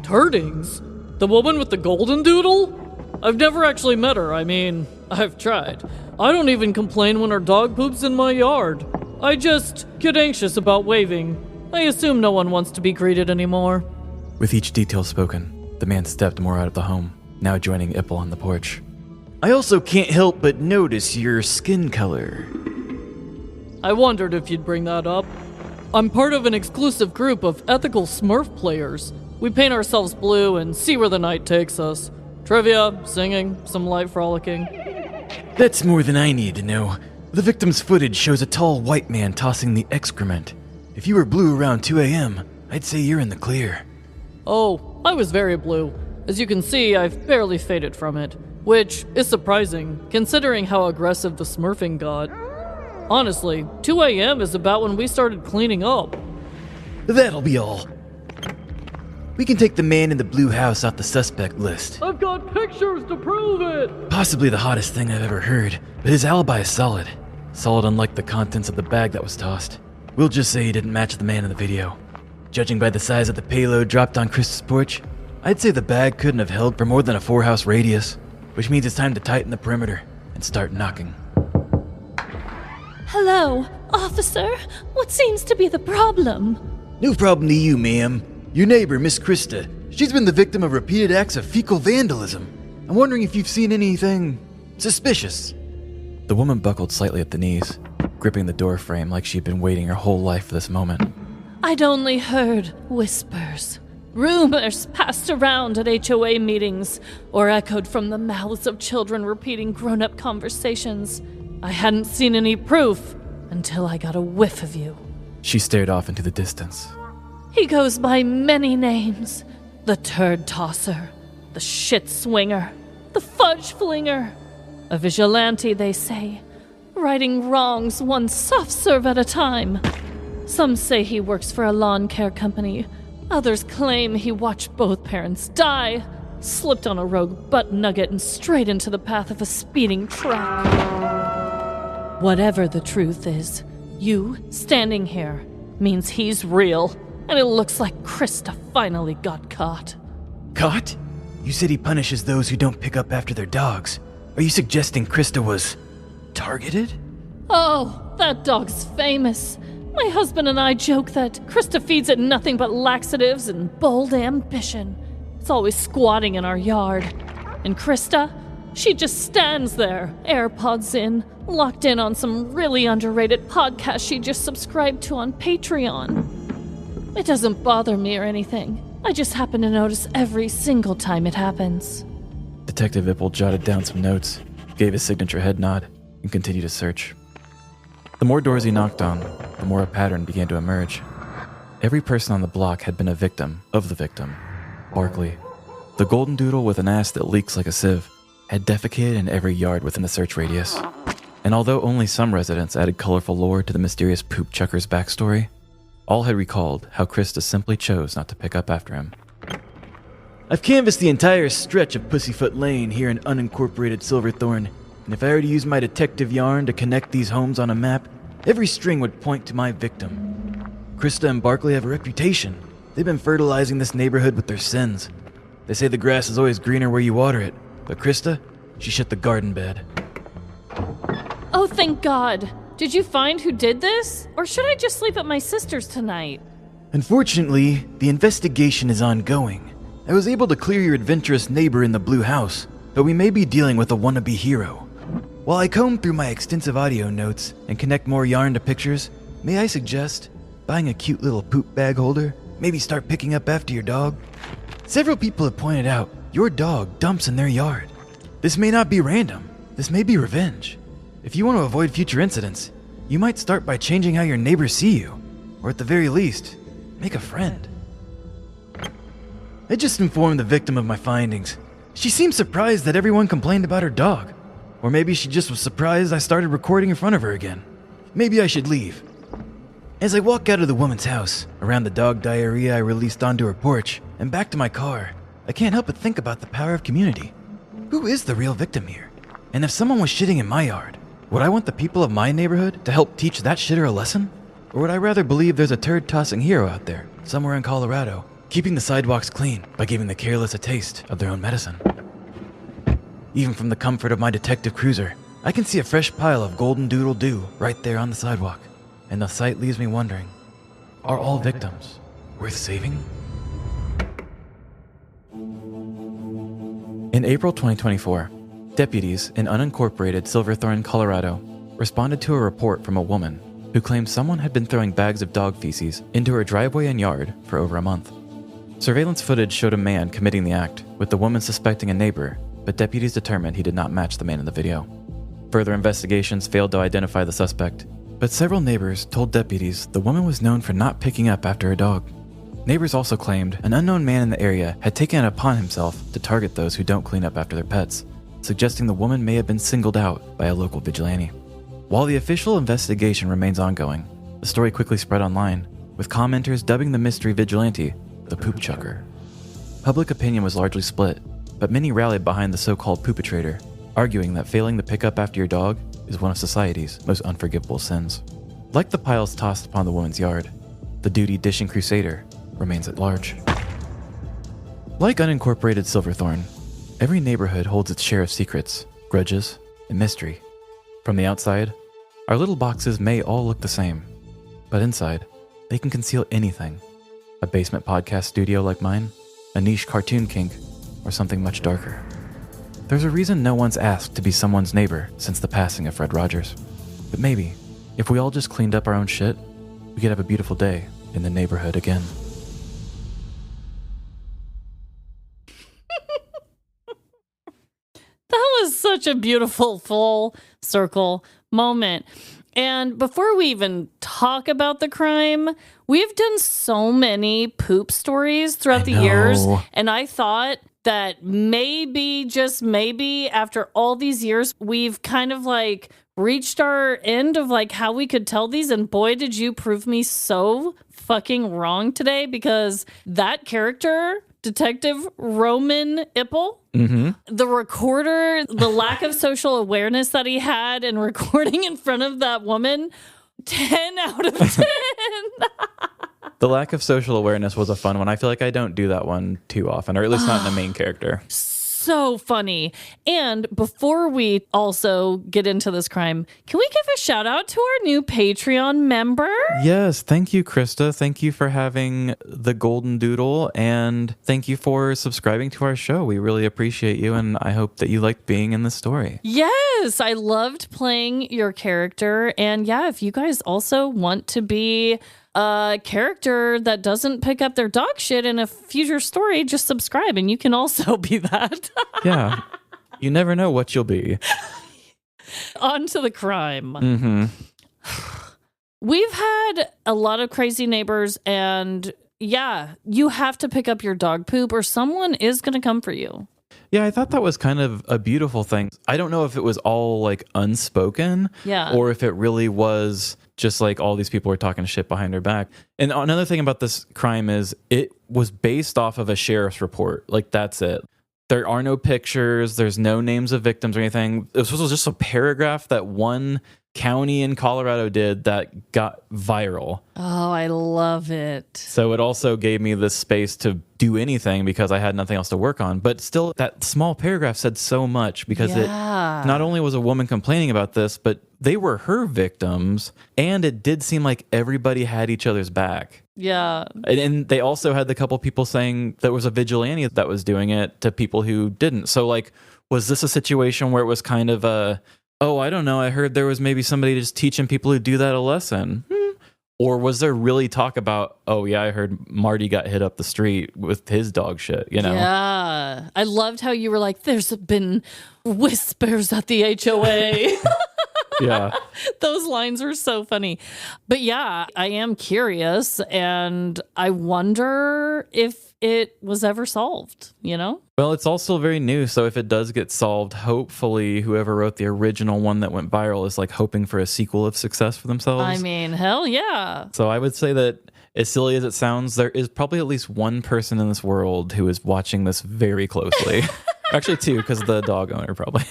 [SPEAKER 5] Turdings? The woman with the golden doodle? I've never actually met her. I mean, I've tried. I don't even complain when her dog poops in my yard. I just get anxious about waving. I assume no one wants to be greeted anymore.
[SPEAKER 4] With each detail spoken, the man stepped more out of the home, now joining Ipple on the porch.
[SPEAKER 15] I also can't help but notice your skin color.
[SPEAKER 5] I wondered if you'd bring that up. I'm part of an exclusive group of ethical Smurf players. We paint ourselves blue and see where the night takes us. Trivia, singing, some light frolicking.
[SPEAKER 15] That's more than I need to know. The victim's footage shows a tall white man tossing the excrement. If you were blue around 2 a.m., I'd say you're in the clear.
[SPEAKER 5] Oh, I was very blue. As you can see, I've barely faded from it, which is surprising, considering how aggressive the smurfing got. Honestly, 2 a.m. is about when we started cleaning up.
[SPEAKER 15] That'll be all. We can take the man in the blue house off the suspect list.
[SPEAKER 5] I've got pictures to prove it!
[SPEAKER 15] Possibly the hottest thing I've ever heard, but his alibi is solid. Solid unlike the contents of the bag that was tossed. We'll just say he didn't match the man in the video. Judging by the size of the payload dropped on Chris's porch, I'd say the bag couldn't have held for more than a 4-house radius, which means it's time to tighten the perimeter and start knocking.
[SPEAKER 16] Hello, officer. What seems to be the problem?
[SPEAKER 15] No problem to you, ma'am. Your neighbor, Miss Krista. She's been the victim of repeated acts of fecal vandalism. I'm wondering if you've seen anything suspicious.
[SPEAKER 4] The woman buckled slightly at the knees, gripping the door frame like she'd been waiting her whole life for this moment.
[SPEAKER 16] I'd only heard whispers. Rumors passed around at HOA meetings or echoed from the mouths of children repeating grown-up conversations. I hadn't seen any proof until I got a whiff of you.
[SPEAKER 4] She stared off into the distance.
[SPEAKER 16] He goes by many names. The turd tosser, the shit swinger, the fudge flinger. A vigilante, they say, righting wrongs one soft serve at a time. Some say he works for a lawn care company. Others claim he watched both parents die, slipped on a rogue butt nugget and straight into the path of a speeding truck. Whatever the truth is, you standing here means he's real, and it looks like Krista finally got caught.
[SPEAKER 15] Caught? You said he punishes those who don't pick up after their dogs. Are you suggesting Krista was targeted?
[SPEAKER 16] Oh, that dog's famous. My husband and I joke that Krista feeds it nothing but laxatives and bold ambition. It's always squatting in our yard. And Krista, she just stands there, AirPods in, locked in on some really underrated podcast she just subscribed to on Patreon. It doesn't bother me or anything. I just happen to notice every single time it happens.
[SPEAKER 4] Detective Ipple jotted down some notes, gave a signature head nod, and continued to search. The more doors he knocked on, the more a pattern began to emerge. Every person on the block had been a victim of the victim, Barkley. The golden doodle with an ass that leaks like a sieve had defecated in every yard within the search radius. And although only some residents added colorful lore to the mysterious poop chucker's backstory, all had recalled how Krista simply chose not to pick up after him.
[SPEAKER 15] I've canvassed the entire stretch of Pussyfoot Lane here in unincorporated Silverthorne, and if I were to use my detective yarn to connect these homes on a map, every string would point to my victim. Krista and Barkley have a reputation. They've been fertilizing this neighborhood with their sins. They say the grass is always greener where you water it, but Krista, she shit the garden bed.
[SPEAKER 16] Oh, thank God. Did you find who did this? Or should I just sleep at my sister's tonight?
[SPEAKER 15] Unfortunately, the investigation is ongoing. I was able to clear your adventurous neighbor in the blue house, but we may be dealing with a wannabe hero. While I comb through my extensive audio notes and connect more yarn to pictures, may I suggest buying a cute little poop bag holder? Maybe start picking up after your dog? Several people have pointed out your dog dumps in their yard. This may not be random. This may be revenge. If you want to avoid future incidents, you might start by changing how your neighbors see you, or at the very least, make a friend. I just informed the victim of my findings. She seemed surprised that everyone complained about her dog. Or maybe she just was surprised I started recording in front of her again. Maybe I should leave. As I walk out of the woman's house, around the dog diarrhea I released onto her porch, and back to my car, I can't help but think about the power of community. Who is the real victim here? And if someone was shitting in my yard, would I want the people of my neighborhood to help teach that shitter a lesson? Or would I rather believe there's a turd-tossing hero out there, somewhere in Colorado, keeping the sidewalks clean by giving the careless a taste of their own medicine? Even from the comfort of my detective cruiser, I can see a fresh pile of golden doodle doo right there on the sidewalk, and the sight leaves me wondering, are all victims worth saving?
[SPEAKER 4] In April 2024, deputies in unincorporated Silverthorne, Colorado, responded to a report from a woman who claimed someone had been throwing bags of dog feces into her driveway and yard for over a month. Surveillance footage showed a man committing the act, with the woman suspecting a neighbor, but deputies determined he did not match the man in the video. Further investigations failed to identify the suspect, but several neighbors told deputies the woman was known for not picking up after her dog. Neighbors also claimed an unknown man in the area had taken it upon himself to target those who don't clean up after their pets, suggesting the woman may have been singled out by a local vigilante. While the official investigation remains ongoing, the story quickly spread online, with commenters dubbing the mystery vigilante the poop chucker. Public opinion was largely split, but many rallied behind the so-called poopatrator, arguing that failing to pick up after your dog is one of society's most unforgivable sins. Like the piles tossed upon the woman's yard, the duty-dishing crusader remains at large. Like unincorporated Silverthorne, every neighborhood holds its share of secrets, grudges, and mystery. From the outside, our little boxes may all look the same, but inside, they can conceal anything. A basement podcast studio like mine, a niche cartoon kink, or something much darker. There's a reason no one's asked to be someone's neighbor since the passing of Fred Rogers. But maybe, if we all just cleaned up our own shit, we could have a beautiful day in the neighborhood again.
[SPEAKER 5] That was such a beautiful full circle moment. And before we even talk about the crime, we've done so many poop stories throughout the years. And I thought that maybe, just maybe, after all these years, we've kind of like reached our end of like how we could tell these. And boy, did you prove me so fucking wrong today, because that character, Detective Roman Ippel, the recorder, the lack of social awareness that he had in recording in front of that woman, 10 out of 10.
[SPEAKER 4] The lack of social awareness was a fun one. I feel like I don't do that one too often, or at least not in the main character.
[SPEAKER 5] So funny. And before we also get into this crime, can we give a shout out to our new Patreon member?
[SPEAKER 4] Yes, thank you, Krista. Thank you for having the golden doodle, and thank you for subscribing to our show. We really appreciate you, and I hope that you liked being in the story.
[SPEAKER 5] Yes, I loved playing your character. And yeah, if you guys also want to be a character that doesn't pick up their dog shit in a future story, just subscribe and you can also be that.
[SPEAKER 4] Yeah. You never know what you'll be.
[SPEAKER 5] On to the crime. We've had a lot of crazy neighbors, and yeah, you have to pick up your dog poop or someone is going to come for you.
[SPEAKER 4] Yeah, I thought that was kind of a beautiful thing. I don't know if it was all like unspoken, or if it really was just like all these people were talking shit behind her back. And another thing about this crime is it was based off of a sheriff's report. Like, that's it. There are no pictures. There's no names of victims or anything. This was just a paragraph that one county in Colorado did that got viral.
[SPEAKER 5] Oh, I love it.
[SPEAKER 4] So it also gave me this space to do anything because I had nothing else to work on. But still, that small paragraph said so much because it not only was a woman complaining about this, but they were her victims. And it did seem like everybody had each other's back.
[SPEAKER 5] Yeah.
[SPEAKER 4] And they also had the couple people saying there was a vigilante that was doing it to people who didn't. So, like, was this a situation where it was kind of a, oh, I don't know, I heard there was maybe somebody just teaching people who do that a lesson? Or was there really talk about, oh, yeah, I heard Marty got hit up the street with his dog shit, you know?
[SPEAKER 5] Yeah. I loved how you were like, there's been whispers at the HOA.
[SPEAKER 4] Yeah.
[SPEAKER 5] Those lines were so funny. But yeah, I am curious, and I wonder if it was ever solved, you know?
[SPEAKER 4] Well, it's also very new, so if it does get solved, hopefully whoever wrote the original one that went viral is like hoping for a sequel of success for themselves.
[SPEAKER 5] I mean, hell yeah.
[SPEAKER 4] So I would say that as silly as it sounds, there is probably at least one person in this world who is watching this very closely. Actually, two, because the dog owner probably.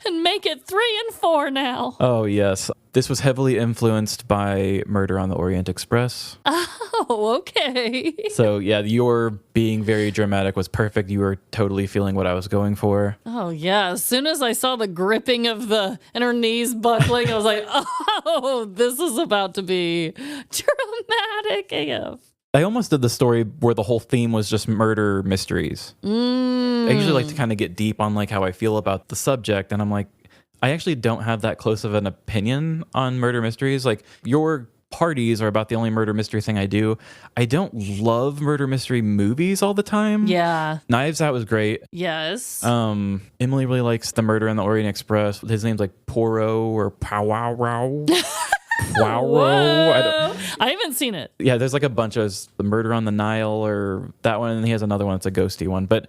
[SPEAKER 5] And make it 3 and 4 now.
[SPEAKER 4] Oh, yes. This was heavily influenced by Murder on the Orient Express.
[SPEAKER 5] Oh, okay.
[SPEAKER 4] So, yeah, your being very dramatic was perfect. You were totally feeling what I was going for.
[SPEAKER 5] Oh, yeah. As soon as I saw the gripping of and her knees buckling, I was like, oh, this is about to be dramatic AF.
[SPEAKER 4] I almost did the story where the whole theme was just murder mysteries. I usually like to kind of get deep on like how I feel about the subject, and I'm like, I actually don't have that close of an opinion on murder mysteries. Like, your parties are about the only murder mystery thing I do. I don't love murder mystery movies all the time.
[SPEAKER 5] Yeah.
[SPEAKER 4] Knives Out was great.
[SPEAKER 5] Yes.
[SPEAKER 4] Emily really likes the Murder on the Orient Express. His name's like Poro or Pow-wow-wow.
[SPEAKER 5] I haven't seen it.
[SPEAKER 4] Yeah, there's like a bunch of the Murder on the Nile or that one, and he has another one that's a ghosty one. But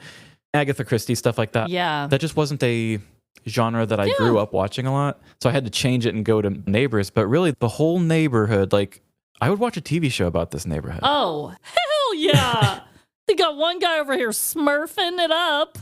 [SPEAKER 4] Agatha Christie, stuff like that.
[SPEAKER 5] Yeah.
[SPEAKER 4] That just wasn't a genre that I grew up watching a lot. So I had to change it and go to Neighbors. But really, the whole neighborhood, like, I would watch a TV show about this neighborhood.
[SPEAKER 5] Oh, hell yeah. They got one guy over here smurfing it up,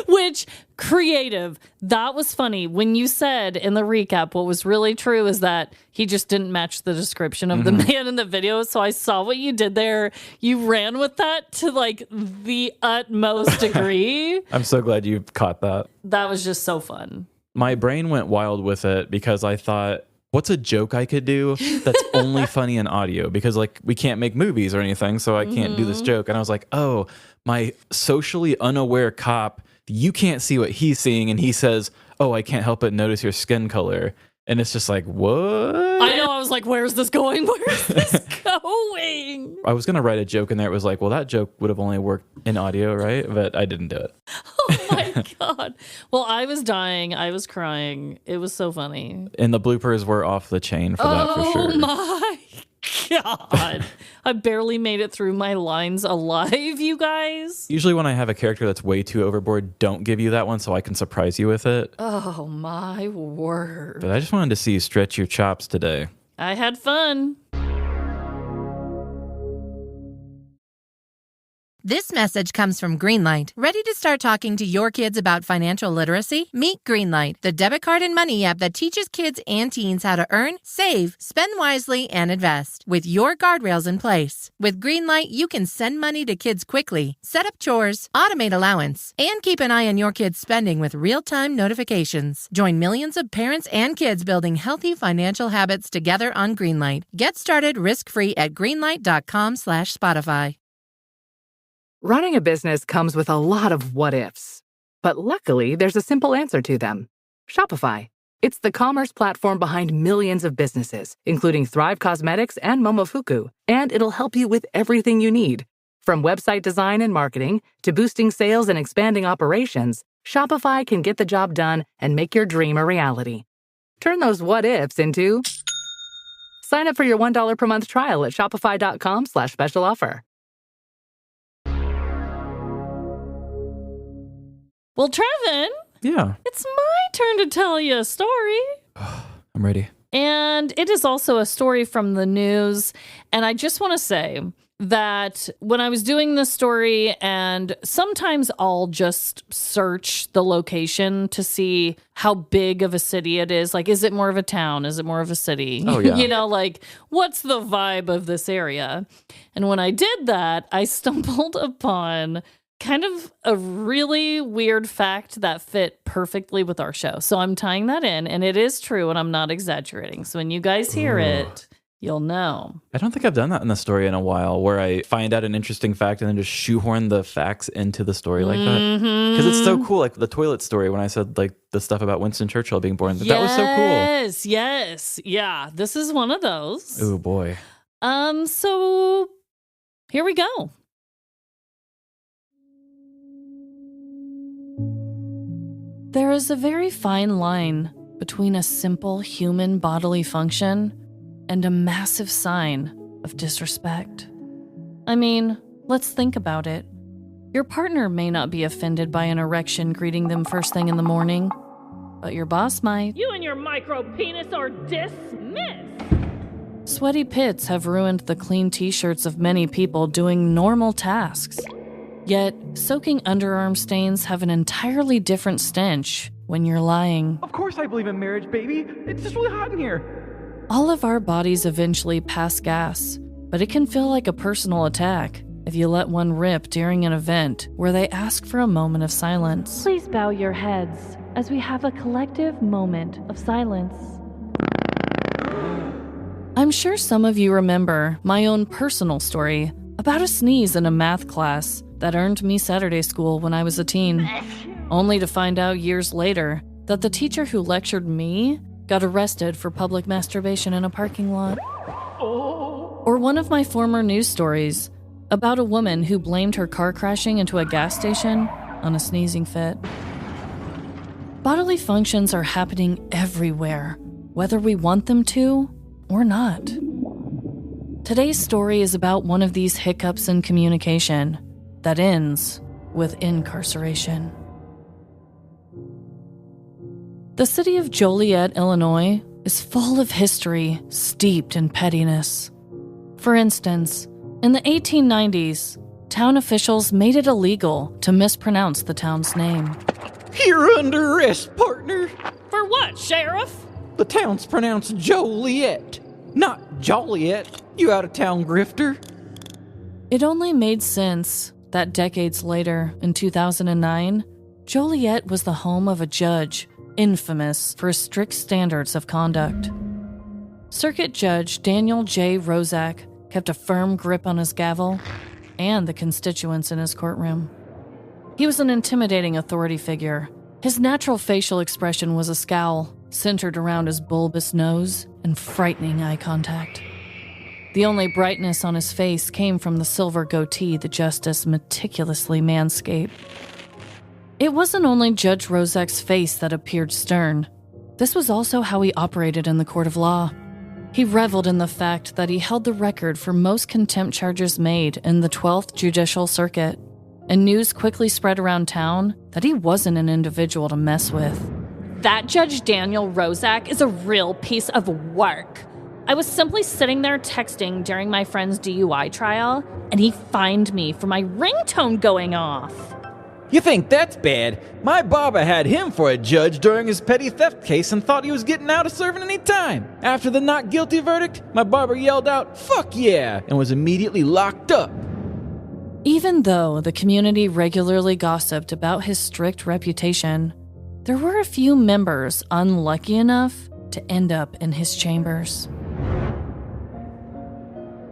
[SPEAKER 5] which creative. That was funny. When you said in the recap, what was really true is that he just didn't match the description of the man in the video. So I saw what you did there. You ran with that to like the utmost degree.
[SPEAKER 4] I'm so glad you caught that.
[SPEAKER 5] That was just so fun.
[SPEAKER 4] My brain went wild with it because I thought, what's a joke I could do that's only funny in audio? Because like we can't make movies or anything, so I can't do this joke. And I was like, oh, my socially unaware cop, you can't see what he's seeing. And he says, oh, I can't help but notice your skin color. And it's just like, what?
[SPEAKER 5] I know. I was like, where's this going? Where's this going?
[SPEAKER 4] I was going to write a joke in there. It was like, well, that joke would have only worked in audio, right? But I didn't do it.
[SPEAKER 5] Oh my God. Well, I was dying. I was crying. It was so funny.
[SPEAKER 4] And the bloopers were off the chain for that, for sure.
[SPEAKER 5] Oh my God. I barely made it through my lines alive, you guys.
[SPEAKER 4] Usually when I have a character that's way too overboard, don't give you that one so I can surprise you with it.
[SPEAKER 5] Oh my word.
[SPEAKER 4] But I just wanted to see you stretch your chops today.
[SPEAKER 5] I had fun.
[SPEAKER 17] This message comes from Greenlight. Ready to start talking to your kids about financial literacy? Meet Greenlight, the debit card and money app that teaches kids and teens how to earn, save, spend wisely, and invest with your guardrails in place. With Greenlight, you can send money to kids quickly, set up chores, automate allowance, and keep an eye on your kids' spending with real-time notifications. Join millions of parents and kids building healthy financial habits together on Greenlight. Get started risk-free at greenlight.com/Spotify.
[SPEAKER 18] Running a business comes with a lot of what-ifs. But luckily, there's a simple answer to them. Shopify. It's the commerce platform behind millions of businesses, including Thrive Cosmetics and Momofuku. And it'll help you with everything you need. From website design and marketing to boosting sales and expanding operations, Shopify can get the job done and make your dream a reality. Turn those what-ifs into... Sign up for your $1 per month trial at shopify.com/special offer.
[SPEAKER 5] Well, Trevin.
[SPEAKER 4] Yeah.
[SPEAKER 5] It's my turn to tell you a story.
[SPEAKER 4] I'm ready.
[SPEAKER 5] And it is also a story from the news. And I just want to say that when I was doing this story, and sometimes I'll just search the location to see how big of a city it is. Like, is it more of a town? Is it more of a city?
[SPEAKER 4] Oh, yeah.
[SPEAKER 5] You know, like, what's the vibe of this area? And when I did that, I stumbled upon kind of a really weird fact that fit perfectly with our show. So I'm tying that in, and it is true, and I'm not exaggerating. So when you guys hear it, you'll know.
[SPEAKER 4] I don't think I've done that in the story in a while, where I find out an interesting fact and then just shoehorn the facts into the story like that. Because it's so cool. Like the toilet story, when I said like the stuff about Winston Churchill being born, that was so cool.
[SPEAKER 5] Yes. Yeah. This is one of those.
[SPEAKER 4] Oh boy.
[SPEAKER 5] So here we go. There is a very fine line between a simple human bodily function and a massive sign of disrespect. I mean, Let's think about it. Your partner may not be offended by an erection greeting them first thing in the morning, but your boss might.
[SPEAKER 16] You and your micro penis are dismissed!
[SPEAKER 5] Sweaty pits have ruined the clean t-shirts of many people doing normal tasks. Yet, soaking underarm stains have an entirely different stench when you're lying.
[SPEAKER 15] Of course I believe in marriage, baby. It's just really hot in here.
[SPEAKER 5] All of our bodies eventually pass gas, but it can feel like a personal attack if you let one rip during an event where they ask for a moment of silence.
[SPEAKER 16] Please bow your heads as we have a collective moment of silence.
[SPEAKER 5] I'm sure some of you remember my own personal story about a sneeze in a math class that earned me Saturday school when I was a teen, only to find out years later that the teacher who lectured me got arrested for public masturbation in a parking lot. Or one of my former news stories about a woman who blamed her car crashing into a gas station on a sneezing fit. Bodily functions are happening everywhere, whether we want them to or not. Today's story is about one of these hiccups in communication that ends with incarceration. The city of Joliet, Illinois, is full of history steeped in pettiness. For instance, in the 1890s, town officials made it illegal to mispronounce the town's name.
[SPEAKER 15] You're under arrest, partner.
[SPEAKER 16] For what, Sheriff?
[SPEAKER 15] The town's pronounced Joliet, not Joliet, you out-of-town grifter.
[SPEAKER 5] It only made sense that decades later, in 2009, Joliet was the home of a judge infamous for his strict standards of conduct. Circuit Judge Daniel J. Rozak kept a firm grip on his gavel and the constituents in his courtroom. He was an intimidating authority figure. His natural facial expression was a scowl centered around his bulbous nose and frightening eye contact. The only brightness on his face came from the silver goatee the justice meticulously manscaped. It wasn't only Judge Rozak's face that appeared stern. This was also how he operated in the court of law. He reveled in the fact that he held the record for most contempt charges made in the 12th Judicial Circuit, and news quickly spread around town that he wasn't an individual to mess with.
[SPEAKER 16] That Judge Daniel Rozak is a real piece of work. I was simply sitting there texting during my friend's DUI trial, and he fined me for my ringtone going off.
[SPEAKER 15] You think that's bad? My barber had him for a judge during his petty theft case and thought he was getting out of serving any time. After the not guilty verdict, my barber yelled out, "Fuck yeah," and was immediately locked up.
[SPEAKER 5] Even though the community regularly gossiped about his strict reputation, there were a few members unlucky enough to end up in his chambers.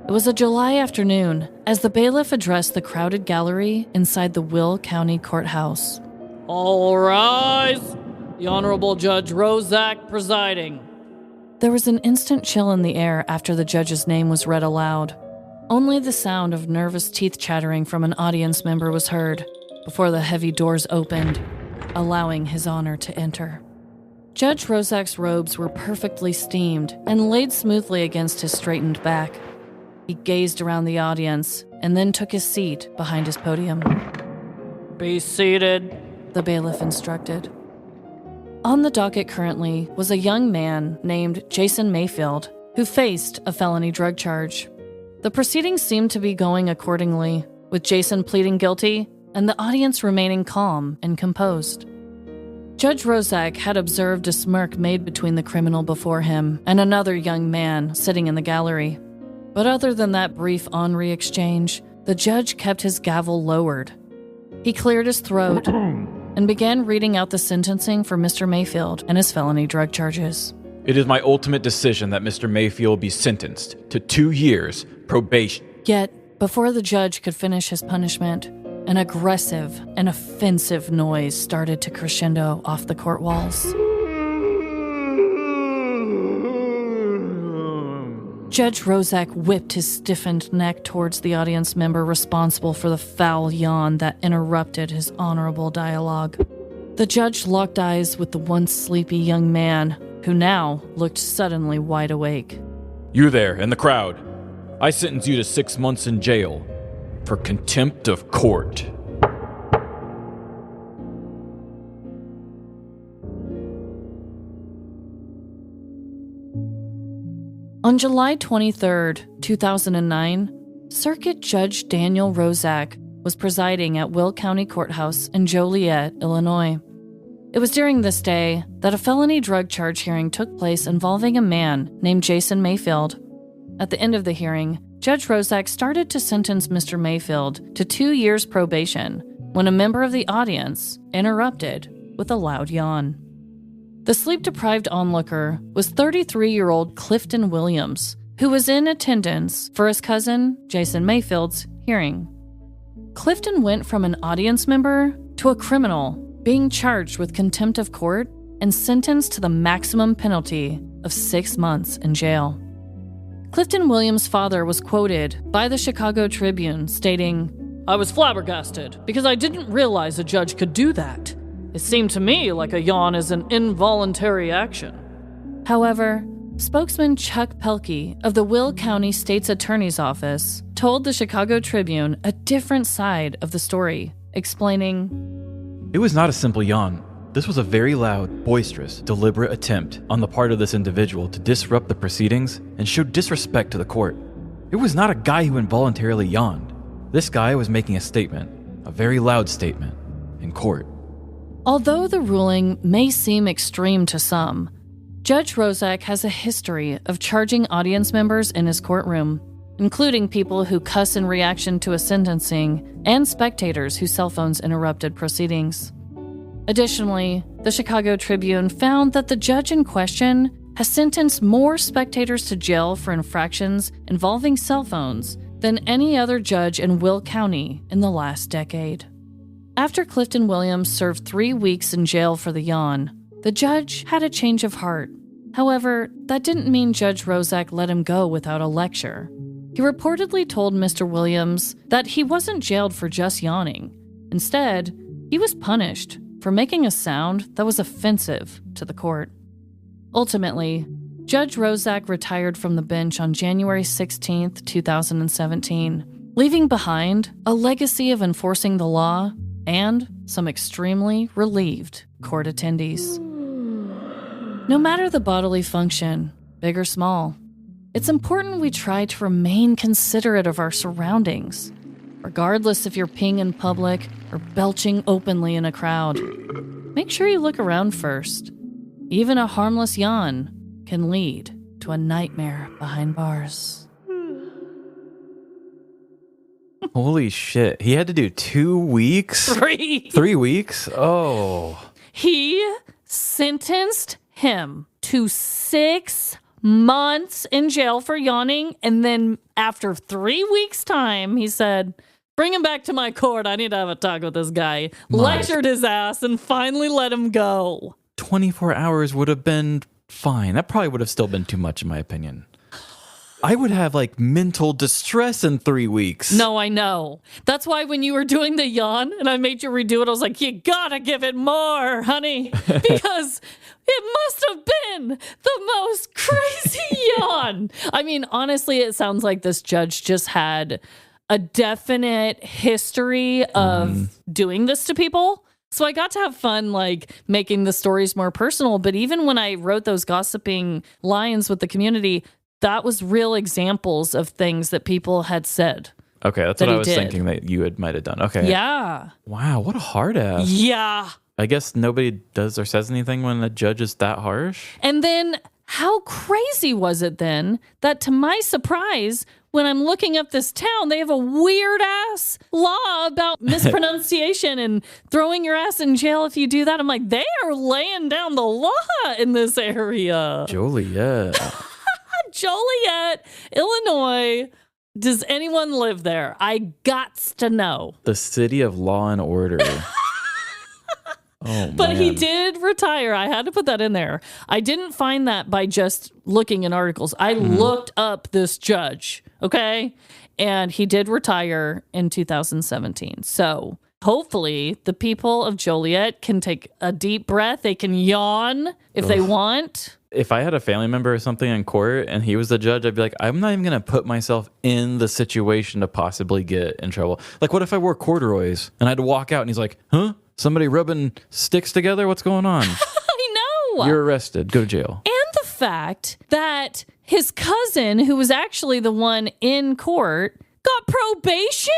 [SPEAKER 5] It was a July afternoon as the bailiff addressed the crowded gallery inside the Will County Courthouse.
[SPEAKER 16] All rise! The Honorable Judge Rozak presiding.
[SPEAKER 5] There was an instant chill in the air after the judge's name was read aloud. Only the sound of nervous teeth chattering from an audience member was heard before the heavy doors opened, allowing His Honor to enter. Judge Rozak's robes were perfectly steamed and laid smoothly against his straightened back. He gazed around the audience and then took his seat behind his podium.
[SPEAKER 16] Be seated,
[SPEAKER 5] the bailiff instructed. On the docket currently was a young man named Jason Mayfield, who faced a felony drug charge. The proceedings seemed to be going accordingly, with Jason pleading guilty and the audience remaining calm and composed. Judge Rozak had observed a smirk made between the criminal before him and another young man sitting in the gallery. But other than that brief ornery exchange, the judge kept his gavel lowered. He cleared his throat and began reading out the sentencing for Mr. Mayfield and his felony drug charges.
[SPEAKER 4] It is my ultimate decision that Mr. Mayfield be sentenced to 2 years probation.
[SPEAKER 5] Yet, before the judge could finish his punishment, an aggressive and offensive noise started to crescendo off the court walls. Judge Rozak whipped his stiffened neck towards the audience member responsible for the foul yawn that interrupted his honorable dialogue. The judge locked eyes with the once sleepy young man, who now looked suddenly wide awake.
[SPEAKER 4] You there, in the crowd. I sentence you to 6 months in jail. for contempt of court.
[SPEAKER 5] On July 23rd, 2009, Circuit Judge Daniel Rozak was presiding at Will County Courthouse in Joliet, Illinois. It was during this day that a felony drug charge hearing took place involving a man named Jason Mayfield. At the end of the hearing, Judge Rozak started to sentence Mr. Mayfield to 2 years probation when a member of the audience interrupted with a loud yawn. The sleep-deprived onlooker was 33-year-old Clifton Williams, who was in attendance for his cousin Jason Mayfield's hearing. Clifton went from an audience member to a criminal, being charged with contempt of court and sentenced to the maximum penalty of 6 months in jail. Clifton Williams' father was quoted by the Chicago Tribune stating,
[SPEAKER 16] "I was flabbergasted because I didn't realize a judge could do that. It seemed to me like a yawn is an involuntary action."
[SPEAKER 5] However, spokesman Chuck Pelkey of the Will County State's Attorney's Office told the Chicago Tribune a different side of the story, explaining,
[SPEAKER 15] "It was not a simple yawn. This was a very loud, boisterous, deliberate attempt on the part of this individual to disrupt the proceedings and show disrespect to the court. It was not a guy who involuntarily yawned. This guy was making a statement, a very loud statement, in court."
[SPEAKER 5] Although the ruling may seem extreme to some, Judge Rozak has a history of charging audience members in his courtroom, including people who cuss in reaction to a sentencing and spectators whose cell phones interrupted proceedings. Additionally, the Chicago Tribune found that the judge in question has sentenced more spectators to jail for infractions involving cell phones than any other judge in Will County in the last decade. After Clifton Williams served 3 weeks in jail for the yawn, the judge had a change of heart. However, that didn't mean Judge Rozak let him go without a lecture. He reportedly told Mr. Williams that he wasn't jailed for just yawning. Instead, he was punished for making a sound that was offensive to the court. Ultimately, Judge Rozak retired from the bench on January 16, 2017, leaving behind a legacy of enforcing the law and some extremely relieved court attendees. No matter the bodily function, big or small, it's important we try to remain considerate of our surroundings, regardless if you're peeing in public or belching openly in a crowd. Make sure you look around first. Even a harmless yawn can lead to a nightmare behind bars.
[SPEAKER 4] Holy shit. He had to do 2 weeks?
[SPEAKER 5] 3.
[SPEAKER 4] 3 weeks? Oh.
[SPEAKER 5] He sentenced him to 6 months in jail for yawning, and then after 3 weeks' time, he said, "Bring him back to my court. I need to have a talk with this guy." Lectured his ass and finally let him go.
[SPEAKER 4] 24 hours would have been fine. That probably would have still been too much, in my opinion. I would have mental distress in 3 weeks.
[SPEAKER 5] No, I know. That's why when you were doing the yawn and I made you redo it, I was like, you gotta give it more, honey. Because it must have been the most crazy yawn. I mean, honestly, it sounds like this judge just had a definite history of doing this to people. So I got to have fun, making the stories more personal. But even when I wrote those gossiping lines with the community, that was real examples of things that people had said.
[SPEAKER 4] Okay, that's what I was thinking that you might have done. Okay.
[SPEAKER 5] Yeah.
[SPEAKER 4] Wow, what a hard ass.
[SPEAKER 5] Yeah.
[SPEAKER 4] I guess nobody does or says anything when the judge is that harsh.
[SPEAKER 5] And then how crazy was it then that, to my surprise, when I'm looking up this town, they have a weird ass law about mispronunciation and throwing your ass in jail if you do that. I'm like, they are laying down the law in this area.
[SPEAKER 4] Joliet.
[SPEAKER 5] Joliet, Illinois. Does anyone live there? I gots to know.
[SPEAKER 4] The city of law and order. Oh,
[SPEAKER 5] but
[SPEAKER 4] man.
[SPEAKER 5] he did retire. I had to put that in there. I didn't find that by just looking in articles. I looked up this judge, okay? And he did retire in 2017. So hopefully the people of Joliet can take a deep breath. They can yawn if they want.
[SPEAKER 4] If I had a family member or something in court and he was the judge, I'd be like, I'm not even going to put myself in the situation to possibly get in trouble. Like, what if I wore corduroys and I had to walk out and he's like, huh? Somebody rubbing sticks together? What's going on?
[SPEAKER 5] I know.
[SPEAKER 4] You're arrested. Go to jail.
[SPEAKER 5] And the fact that his cousin, who was actually the one in court, got probation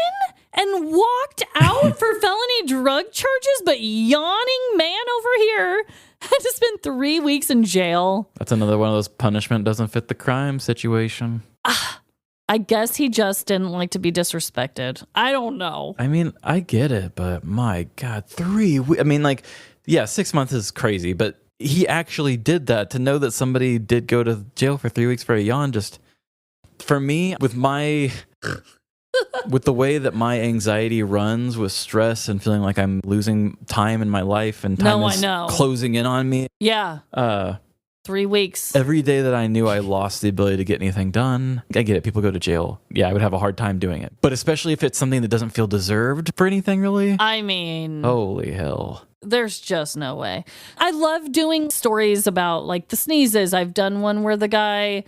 [SPEAKER 5] and walked out for felony drug charges, but yawning man over here had to spend 3 weeks in jail.
[SPEAKER 4] That's another one of those punishment doesn't fit the crime situation.
[SPEAKER 5] I guess he just didn't like to be disrespected. I don't know.
[SPEAKER 4] I mean, I get it, but my God, 3 weeks. I mean, like, yeah, 6 months is crazy, but he actually did that. To know that somebody did go to jail for 3 weeks for a yawn, just, for me, with the way that my anxiety runs with stress and feeling like I'm losing time in my life and time is closing in on me.
[SPEAKER 5] Yeah. 3 weeks.
[SPEAKER 4] Every day that I knew I lost the ability to get anything done, I get it. People go to jail. Yeah, I would have a hard time doing it. But especially if it's something that doesn't feel deserved for anything, really.
[SPEAKER 5] I mean,
[SPEAKER 4] holy hell.
[SPEAKER 5] There's just no way. I love doing stories about like the sneezes. I've done one where the guy,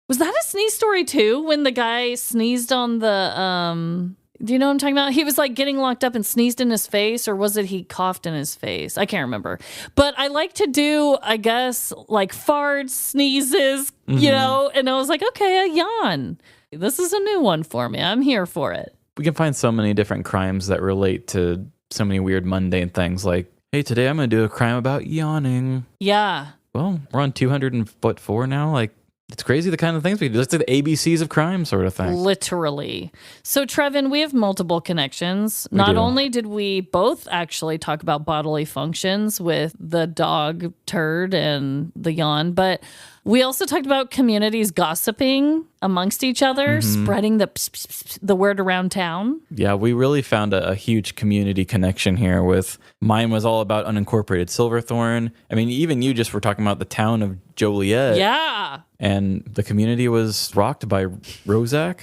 [SPEAKER 5] was that a sneeze story too? When the guy sneezed on the, do you know what I'm talking about? He was like getting locked up and sneezed in his face, or was it he coughed in his face? I can't remember. But I like to do, I guess, like farts, sneezes, you know, and I was like, okay, a yawn. This is a new one for me. I'm here for it.
[SPEAKER 4] We can find so many different crimes that relate to so many weird mundane things like, hey, today I'm going to do a crime about yawning.
[SPEAKER 5] Yeah.
[SPEAKER 4] Well, we're on 204 now. Like, it's crazy the kind of things we do. It's like the ABCs of crime sort of thing.
[SPEAKER 5] Literally. So, Trevin, we have multiple connections. Not only did we both actually talk about bodily functions with the dog turd and the yawn, but we also talked about communities gossiping amongst each other, spreading the word around town.
[SPEAKER 4] Yeah, we really found a huge community connection here with, mine was all about unincorporated Silverthorne. I mean, even you just were talking about the town of Joliet.
[SPEAKER 5] Yeah.
[SPEAKER 4] And the community was rocked by Rozak.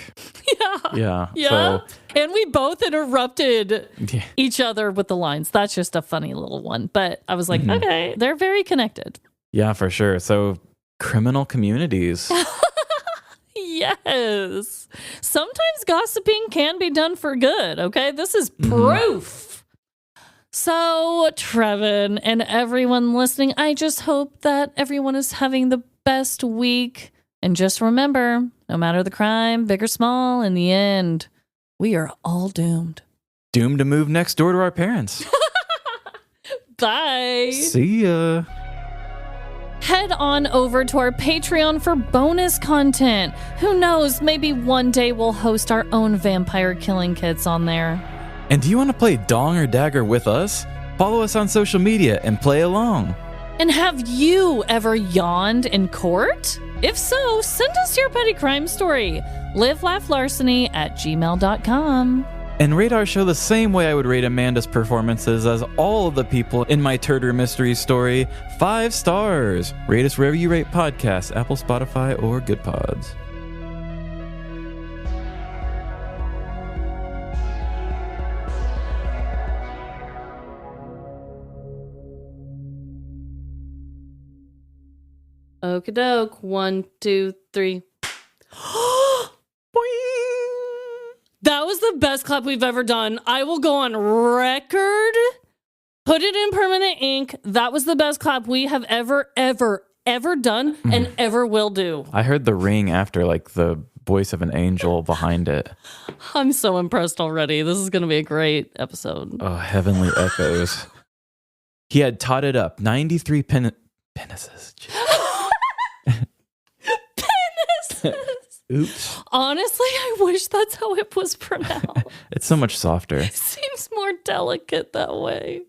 [SPEAKER 4] Yeah. So,
[SPEAKER 5] and we both interrupted each other with the lines. That's just a funny little one. But I was like, okay, they're very connected.
[SPEAKER 4] Yeah, for sure. So criminal communities.
[SPEAKER 5] Yes. Sometimes gossiping can be done for good, okay? This is proof. So, Trevin and everyone listening, I just hope that everyone is having the best week. And just remember, no matter the crime, big or small, in the end, we are all doomed.
[SPEAKER 4] Doomed to move next door to our parents.
[SPEAKER 5] Bye.
[SPEAKER 4] See ya.
[SPEAKER 5] Head on over to our Patreon for bonus content. Who knows, maybe one day we'll host our own vampire killing kits on there.
[SPEAKER 4] And do you want to play Dong or Dagger with us? Follow us on social media and play along.
[SPEAKER 5] And have you ever yawned in court? If so, send us your petty crime story. livelaughlarceny@gmail.com.
[SPEAKER 4] And rate our show the same way I would rate Amanda's performances as all of the people in my Turder Mystery story. 5 stars. Rate us wherever you rate podcasts, Apple, Spotify, or Good Pods.
[SPEAKER 5] Okie doke. 1, 2, 3. That was the best clap we've ever done. I will go on record. Put it in permanent ink. That was the best clap we have ever done and ever will do.
[SPEAKER 4] I heard the ring after, like the voice of an angel behind it.
[SPEAKER 5] I'm so impressed already. This is going to be a great episode.
[SPEAKER 4] Oh, heavenly echoes. He had totted up 93 penises.
[SPEAKER 5] Penises.
[SPEAKER 4] Oops.
[SPEAKER 5] Honestly, I wish that's how it was pronounced.
[SPEAKER 4] It's so much softer.
[SPEAKER 5] It seems more delicate that way.